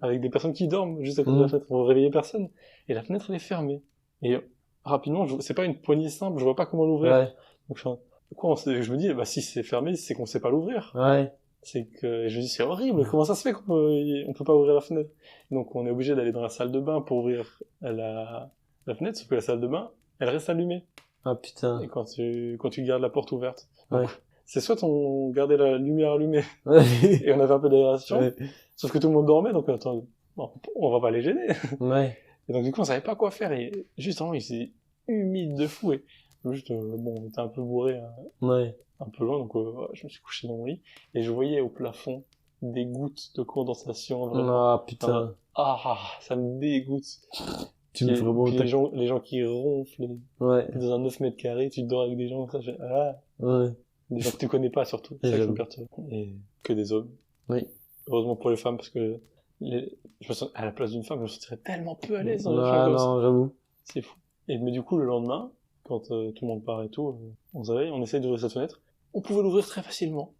Speaker 3: Avec des personnes qui dorment juste à côté de la fenêtre pour réveiller personne. Et la fenêtre, elle est fermée. Et rapidement, c'est pas une poignée simple, je vois pas comment l'ouvrir. Donc je me dis, bah si c'est fermé, c'est qu'on sait pas l'ouvrir. C'est que je me dis, c'est horrible, comment ça se fait qu'on peut pas ouvrir la fenêtre? Donc on est obligé d'aller dans la salle de bain pour ouvrir la fenêtre, sauf que la salle de bain, elle reste allumée.
Speaker 2: Ah putain.
Speaker 3: Et quand tu gardes la porte ouverte. Donc, c'est soit on gardait la lumière allumée et on avait un peu d'aération, sauf que tout le monde dormait, donc attends, on va pas les gêner. Et donc du coup on savait pas quoi faire et justement il s'est humide de fou et juste on était un peu bourré un peu loin, donc je me suis couché dans mon lit et je voyais au plafond des gouttes de condensation. Vraiment.
Speaker 2: Ah putain.
Speaker 3: Ça me dégoûte.
Speaker 2: Tu me fais vraiment
Speaker 3: les gens qui ronflent dans un 9 mètres carrés, tu dors avec des gens comme ça, des gens que tu connais pas surtout, c'est ça qui me perturbe. Et que des hommes. Heureusement pour les femmes parce que à la place d'une femme, je me sentirais tellement peu à l'aise dans les choses.
Speaker 2: Non, j'avoue.
Speaker 3: C'est fou. Mais du coup, le lendemain, quand tout le monde part et tout, on se réveille, on essaye d'ouvrir cette fenêtre. On pouvait l'ouvrir très facilement.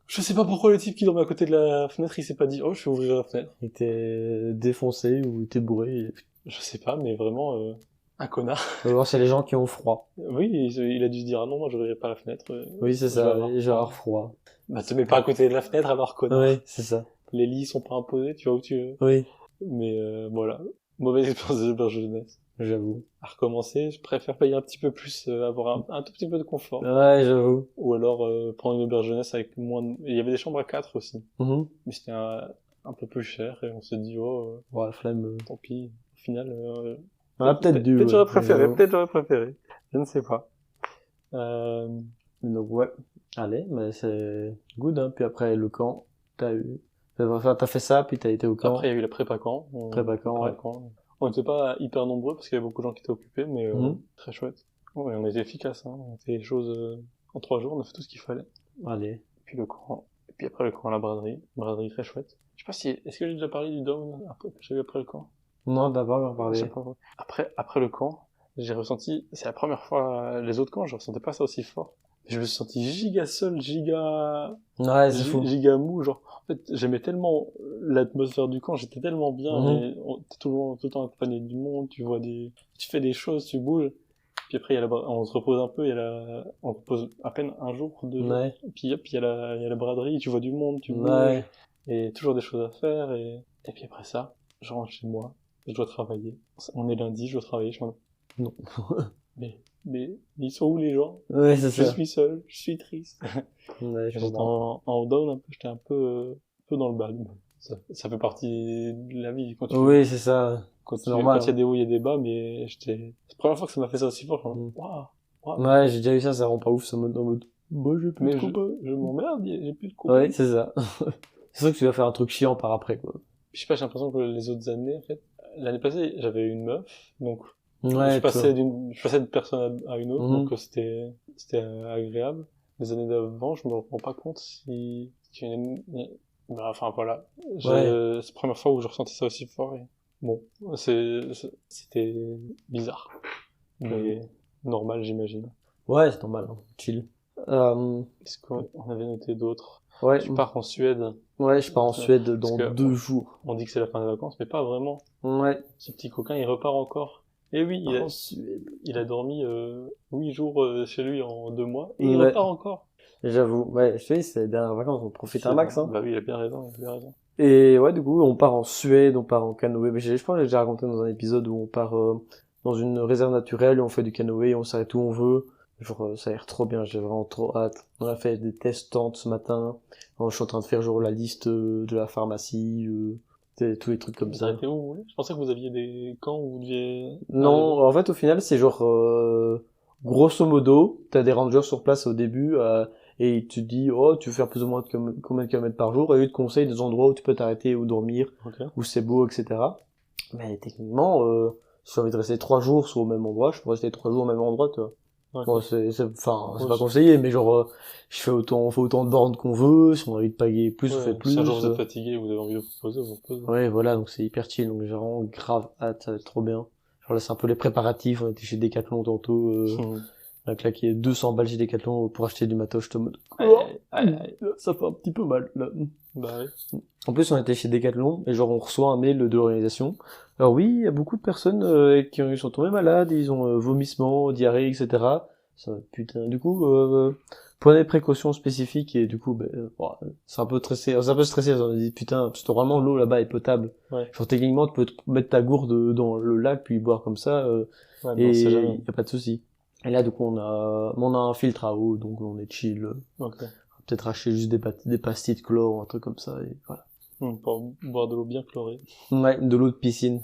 Speaker 3: Je sais pas pourquoi le type qui dormait à côté de la fenêtre, il s'est pas dit, oh, je vais ouvrir la fenêtre.
Speaker 2: Il était défoncé ou il était bourré.
Speaker 3: Je sais pas, mais vraiment, un connard.
Speaker 2: Alors, c'est les gens qui ont froid.
Speaker 3: Oui, il a dû se dire, ah non, moi, j'ouvrirai pas la fenêtre.
Speaker 2: Oui, c'est ça, je vais avoir froid.
Speaker 3: Bah, te mets pas à côté de la fenêtre, alors, connard.
Speaker 2: Oui, c'est ça.
Speaker 3: Les lits sont pas imposés, tu vois où tu veux.
Speaker 2: Oui.
Speaker 3: Mais, voilà. Mauvaise expérience de l'auberge jeunesse.
Speaker 2: J'avoue.
Speaker 3: À recommencer, je préfère payer un petit peu plus, avoir un tout petit peu de confort.
Speaker 2: Ouais, j'avoue.
Speaker 3: Ou alors prendre une auberge jeunesse avec moins de... Il y avait des chambres à 4 aussi. Mais c'était un peu plus cher et on s'est dit,
Speaker 2: ouais, flemme.
Speaker 3: Tant pis. Au final...
Speaker 2: peut-être
Speaker 3: j'aurais préféré. Je ne sais pas.
Speaker 2: Donc ouais. Allez, mais c'est good, hein. Puis après, le camp, t'as fait ça, puis t'as été au camp.
Speaker 3: Après, il y a eu la prépa-camp.
Speaker 2: Prépa-camp,
Speaker 3: On n'était pas hyper nombreux parce qu'il y avait beaucoup de gens qui étaient occupés, mais très chouette. Ouais, on était efficaces, hein. On a fait les choses en 3 jours, on a fait tout ce qu'il fallait.
Speaker 2: Allez.
Speaker 3: Puis le camp. Et puis après le camp à la braderie. Braderie très chouette. Je sais pas si... Est-ce que j'ai déjà parlé du dôme que j'ai eu après le camp?
Speaker 2: Non, d'abord, parler.
Speaker 3: Après le camp, j'ai ressenti... C'est la première fois... Les autres camps, je ressentais pas ça aussi fort. Je me suis senti giga seul,
Speaker 2: ouais, c'est fou.
Speaker 3: Giga mou, genre, en fait, j'aimais tellement l'atmosphère du camp, j'étais tellement bien, et t'es tout le temps accompagné du monde, tu fais des choses, tu bouges. Puis après, on se repose un peu, on repose à peine un jour, 2 jours. Puis hop, il y a la braderie, tu vois du monde, tu bouges. Et toujours des choses à faire, et puis après ça, je rentre chez moi, je dois travailler. On est lundi, je dois travailler, non. Mais ils sont où les gens?
Speaker 2: Ouais, c'est ça.
Speaker 3: Je suis seul, je suis triste.
Speaker 2: Ouais,
Speaker 3: j'étais en down un peu, j'étais un peu dans le bad. Ça fait partie de la vie.
Speaker 2: Oui, c'est ça.
Speaker 3: C'est normal. Quand il y a des hauts, il y a des bas, mais c'est la première fois que ça m'a fait ça aussi fort. Waouh.
Speaker 2: Ouais, j'ai déjà eu ça, ça rend pas ouf, ça mode en mode, j'ai plus de copains.
Speaker 3: Je m'emmerde, j'ai plus de copains.
Speaker 2: Ouais, c'est ça. C'est sûr que tu vas faire un truc chiant par après, quoi.
Speaker 3: Je sais pas, j'ai l'impression que les autres années, en fait, l'année passée, j'avais une meuf, donc,
Speaker 2: je
Speaker 3: passais de personne à une autre, donc c'était agréable. Les années d'avant, je me rends pas compte si enfin voilà. C'est la première fois où je ressentais ça aussi fort et bon, c'était bizarre. Mais normal, j'imagine.
Speaker 2: Ouais, c'est normal, hein. Chill.
Speaker 3: Est-ce qu'on avait noté d'autres?
Speaker 2: Ouais.
Speaker 3: Tu pars en Suède.
Speaker 2: Ouais, je pars en Suède dans
Speaker 3: que
Speaker 2: 2 jours.
Speaker 3: On dit que c'est la fin des vacances, mais pas vraiment.
Speaker 2: Ouais.
Speaker 3: Ce petit coquin, il repart encore. Et oui,
Speaker 2: En Suède.
Speaker 3: il a dormi 8 jours chez lui en 2 mois, et il
Speaker 2: Ouais.
Speaker 3: repart encore.
Speaker 2: J'avoue. Ouais, je te dis, c'est les dernières vacances, on profite un max, hein.
Speaker 3: Bah oui, il a bien raison, il a bien raison.
Speaker 2: Et ouais, du coup, on part en Suède, on part en canoë. Mais je pense que j'ai déjà raconté dans un épisode où on part dans une réserve naturelle, et on fait du canoë, on s'arrête où on veut. Genre, ça a l'air trop bien, j'ai vraiment trop hâte. On a fait des tests tentes ce matin. Je suis en train de faire genre la liste de la pharmacie, tous les trucs comme
Speaker 3: Vous
Speaker 2: ça.
Speaker 3: arrêtez où vous voulez? Je pensais que vous aviez des camps où vous deviez...
Speaker 2: Non, en fait, au final, c'est genre, grosso modo, t'as des rangers sur place au début, et tu te dis, oh, tu veux faire plus ou moins combien de kilomètres par jour, et eux te conseillent des endroits où tu peux t'arrêter ou dormir, où c'est beau, etc. Mais techniquement, si j'ai envie de rester 3 jours sur le même endroit, je peux rester 3 jours au même endroit, tu vois. Bon, c'est pas conseillé, mais genre, on fait autant de bornes qu'on veut, si on a envie de payer plus, on fait plus.
Speaker 3: Si un jour vous êtes fatigué, vous avez envie de vous reposer, vous reposez.
Speaker 2: Ouais, voilà, donc c'est hyper chill, donc j'ai vraiment grave hâte, ça va être trop bien. Genre là, c'est un peu les préparatifs, on était chez Decathlon tantôt, on a claqué 200 balles chez Decathlon pour acheter du matos, j'étais en mode, ça fait un petit peu mal, là.
Speaker 3: Bah oui.
Speaker 2: En plus, on était chez Decathlon, et genre, on reçoit un mail de l'organisation. Alors oui, il y a beaucoup de personnes qui sont tombées malades, ils ont vomissement, diarrhée, etc. Ça, putain, du coup, prenez précautions spécifiques, et du coup, c'est un peu stressé, on a dit, putain, parce que normalement, l'eau là-bas est potable.
Speaker 3: Ouais.
Speaker 2: Genre, techniquement, tu peux mettre ta gourde dans le lac, puis boire comme ça, et y a pas de souci. Et là, du coup, on a un filtre à eau, donc on est chill.
Speaker 3: Okay.
Speaker 2: Peut-être acheter juste des pastilles de chlore ou un truc comme ça, et voilà.
Speaker 3: Pour boire de l'eau bien chlorée.
Speaker 2: Ouais, de l'eau de piscine.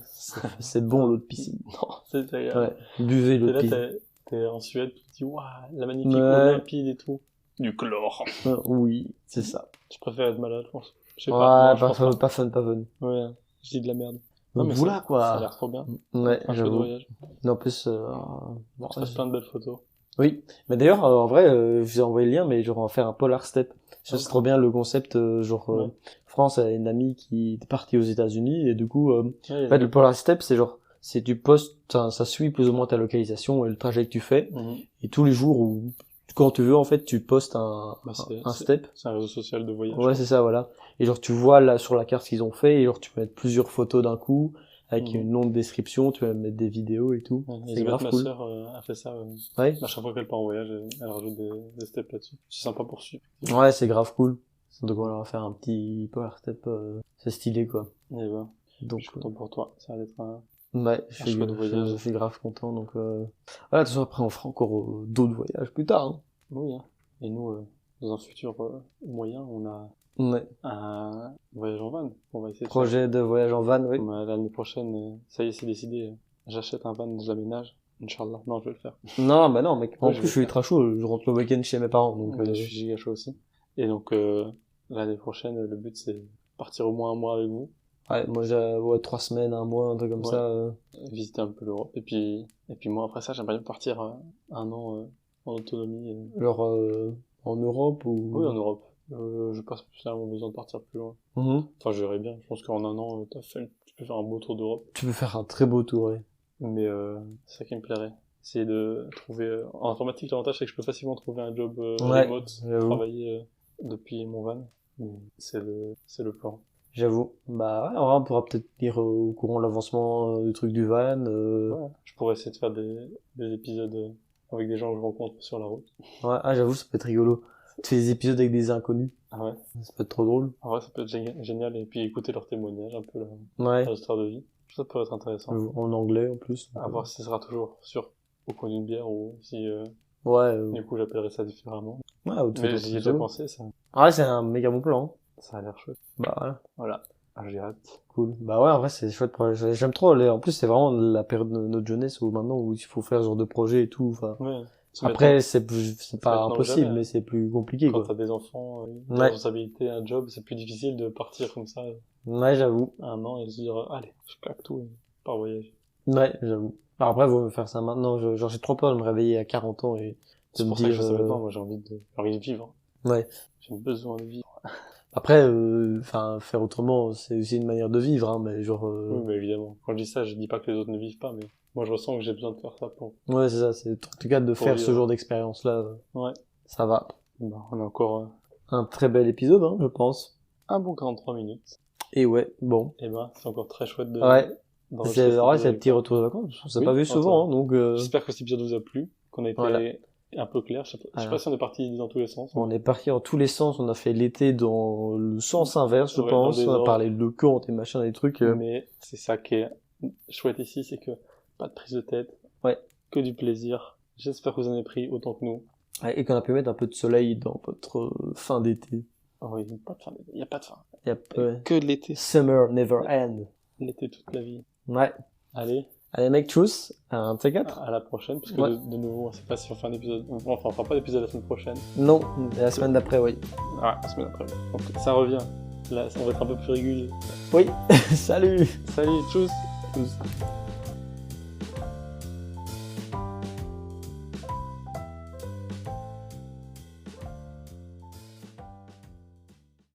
Speaker 2: C'est bon, l'eau de piscine.
Speaker 3: Non, c'est agréable.
Speaker 2: Ouais, buvez l'eau de piscine.
Speaker 3: T'es en Suède, tu te dis, waouh, la magnifique eau limpide et tout. Du chlore.
Speaker 2: Oui, c'est ça.
Speaker 3: Je préfère être malade, je pense. Je sais
Speaker 2: pas. Ouais, pas fun.
Speaker 3: Ouais, je dis de la merde.
Speaker 2: Non, mais voilà, quoi.
Speaker 3: Ça a l'air trop bien.
Speaker 2: Ouais,
Speaker 3: j'avoue.
Speaker 2: En plus,
Speaker 3: bon, ça fait plein de belles photos.
Speaker 2: Oui, mais d'ailleurs, en vrai, je vous ai envoyé le lien, mais genre, on va faire un Polar Step. C'est trop bien le concept, France a une amie qui est partie aux États-Unis, et du coup, en fait, le Polar Step, c'est genre, c'est tu postes, ça suit plus ou moins ta localisation et le trajet que tu fais, et tous les jours où, quand tu veux, en fait, tu postes un step.
Speaker 3: C'est un réseau social de voyage.
Speaker 2: Ouais, c'est ça, voilà. Et genre, tu vois là, sur la carte ce qu'ils ont fait, et genre, tu peux mettre plusieurs photos d'un coup, avec une longue description, tu vas mettre des vidéos et tout. C'est grave cool.
Speaker 3: Ma sœur a fait ça.
Speaker 2: Ouais.
Speaker 3: À chaque fois qu'elle part en voyage, elle rajoute des steps là-dessus. C'est sympa pour suivre.
Speaker 2: Ouais, c'est grave cool. Donc on va faire un petit power step, c'est stylé quoi.
Speaker 3: Et ben.
Speaker 2: Donc
Speaker 3: je suis content pour toi. Ça va être un.
Speaker 2: Ouais, je suis grave content. Donc voilà, de toute façon après on fera encore d'autres voyages plus tard. Hein.
Speaker 3: Oui. Hein. Et nous, dans un futur moyen, on a.
Speaker 2: Ouais.
Speaker 3: Un voyage en van. On va essayer
Speaker 2: de voyage en van, oui.
Speaker 3: L'année prochaine, ça y est, c'est décidé. J'achète un van, je l'aménage. Inch'Allah. Non, je vais le faire.
Speaker 2: Non, bah non, mec. En plus, je suis ultra chaud. Je rentre le week-end chez mes parents, donc.
Speaker 3: Je suis giga chaud aussi. Et donc, l'année prochaine, le but, c'est partir au moins un mois avec vous.
Speaker 2: Ouais, moi, j'ai 3 semaines, un mois, un truc comme ça.
Speaker 3: Visiter un peu l'Europe. Et puis moi, après ça, j'aimerais bien partir un an en autonomie.
Speaker 2: Genre, en Europe ou...
Speaker 3: Oui, en Europe. Je passe finalement besoin de partir plus loin. Enfin, j'irais bien. Je pense qu'en un an, tu peux faire un beau tour d'Europe.
Speaker 2: Tu peux faire un très beau tour, oui.
Speaker 3: Mais c'est ça qui me plairait. C'est de trouver... En informatique, l'avantage, c'est que je peux facilement trouver un job remote, travailler depuis mon van. C'est le plan.
Speaker 2: J'avoue. Bah ouais, on pourra peut-être lire au courant l'avancement du truc du van.
Speaker 3: Ouais, je pourrais essayer de faire des épisodes avec des gens que je rencontre sur la route.
Speaker 2: Ouais, j'avoue, ça peut être rigolo. Tu fais des épisodes avec des inconnus.
Speaker 3: Ah ouais.
Speaker 2: Ça peut être trop drôle.
Speaker 3: Ah ouais, ça peut être génial. Et puis écouter leurs témoignages, un peu leur histoire de vie. Ça peut être intéressant.
Speaker 2: En anglais, en plus.
Speaker 3: À voir si ce sera toujours au coin d'une bière ou si, du coup, j'appellerai ça différemment.
Speaker 2: Ouais,
Speaker 3: mais j'y ai déjà pensé, ça.
Speaker 2: Ah ouais, c'est un méga bon plan.
Speaker 3: Ça a l'air chouette.
Speaker 2: Bah
Speaker 3: voilà. Ah, j'ai hâte.
Speaker 2: Cool. Bah ouais, en vrai, c'est chouette projet. J'aime trop. En plus, c'est vraiment la période de notre jeunesse où maintenant où il faut faire ce genre de projet et tout. Enfin.
Speaker 3: Ouais.
Speaker 2: Après, c'est pas impossible, mais c'est plus compliqué,
Speaker 3: quand
Speaker 2: quoi.
Speaker 3: Quand t'as des enfants, une responsabilité, un job, c'est plus difficile de partir comme ça.
Speaker 2: Ouais, j'avoue.
Speaker 3: Un an et se dire, allez, je claque tout et pars voyager.
Speaker 2: Ouais, j'avoue. Alors après, vaut me faire ça maintenant. Genre, j'ai trop peur de me réveiller à 40 ans et
Speaker 3: de me dire... C'est pour ça que je savais pas, moi, j'ai envie de vivre.
Speaker 2: Ouais.
Speaker 3: J'ai besoin de vivre.
Speaker 2: Après, faire autrement, c'est aussi une manière de vivre, hein, mais genre...
Speaker 3: Oui, mais évidemment. Quand je dis ça, je dis pas que les autres ne vivent pas, mais moi, je ressens que j'ai besoin de faire ça pour...
Speaker 2: Ouais, c'est ça, c'est en tout cas de faire ce genre d'expérience-là.
Speaker 3: Ouais.
Speaker 2: Ça va.
Speaker 3: Bah, on a encore
Speaker 2: Un très bel épisode, hein, je pense.
Speaker 3: Un bon 43 minutes.
Speaker 2: Et ouais, bon.
Speaker 3: Et ben, c'est encore très chouette de...
Speaker 2: Ouais.
Speaker 3: d'enregistrer
Speaker 2: C'est
Speaker 3: cet
Speaker 2: vrai,
Speaker 3: épisode
Speaker 2: c'est un
Speaker 3: avec
Speaker 2: petit
Speaker 3: toi.
Speaker 2: retour de vacances. On s'est
Speaker 3: Oui,
Speaker 2: pas vu souvent, hein, donc
Speaker 3: J'espère que cet épisode vous a plu, qu'on a été
Speaker 2: Voilà.
Speaker 3: un peu clair. Je sais
Speaker 2: Voilà.
Speaker 3: pas si on est parti dans tous les sens.
Speaker 2: on est parti dans tous les sens. On a fait l'été dans le sens inverse, je
Speaker 3: Ouais,
Speaker 2: pense.
Speaker 3: dans des
Speaker 2: On a
Speaker 3: ordres.
Speaker 2: parlé de Kant et machin, des trucs.
Speaker 3: Mais c'est ça qui est chouette ici, c'est que pas de prise de tête.
Speaker 2: Ouais.
Speaker 3: Que du plaisir. J'espère que vous en avez pris autant que nous.
Speaker 2: Ouais, et qu'on a pu mettre un peu de soleil dans votre fin d'été.
Speaker 3: Ah oui, pas de fin. Il n'y a pas de fin.
Speaker 2: Y a peu...
Speaker 3: Que de l'été.
Speaker 2: Summer never end.
Speaker 3: L'été toute la vie.
Speaker 2: Ouais.
Speaker 3: Allez,
Speaker 2: Allez mec, tchuss, un T4.
Speaker 3: à la prochaine, parce que
Speaker 2: Ouais.
Speaker 3: de nouveau, on sait pas si on fait un épisode. Enfin, on fera pas d'épisode la semaine prochaine.
Speaker 2: Non, la semaine d'après, oui.
Speaker 3: Ah, la semaine après. Donc ça revient. Là, on va être un peu plus régulier.
Speaker 2: Oui, salut.
Speaker 3: Salut, tchuss.
Speaker 2: Tchuss.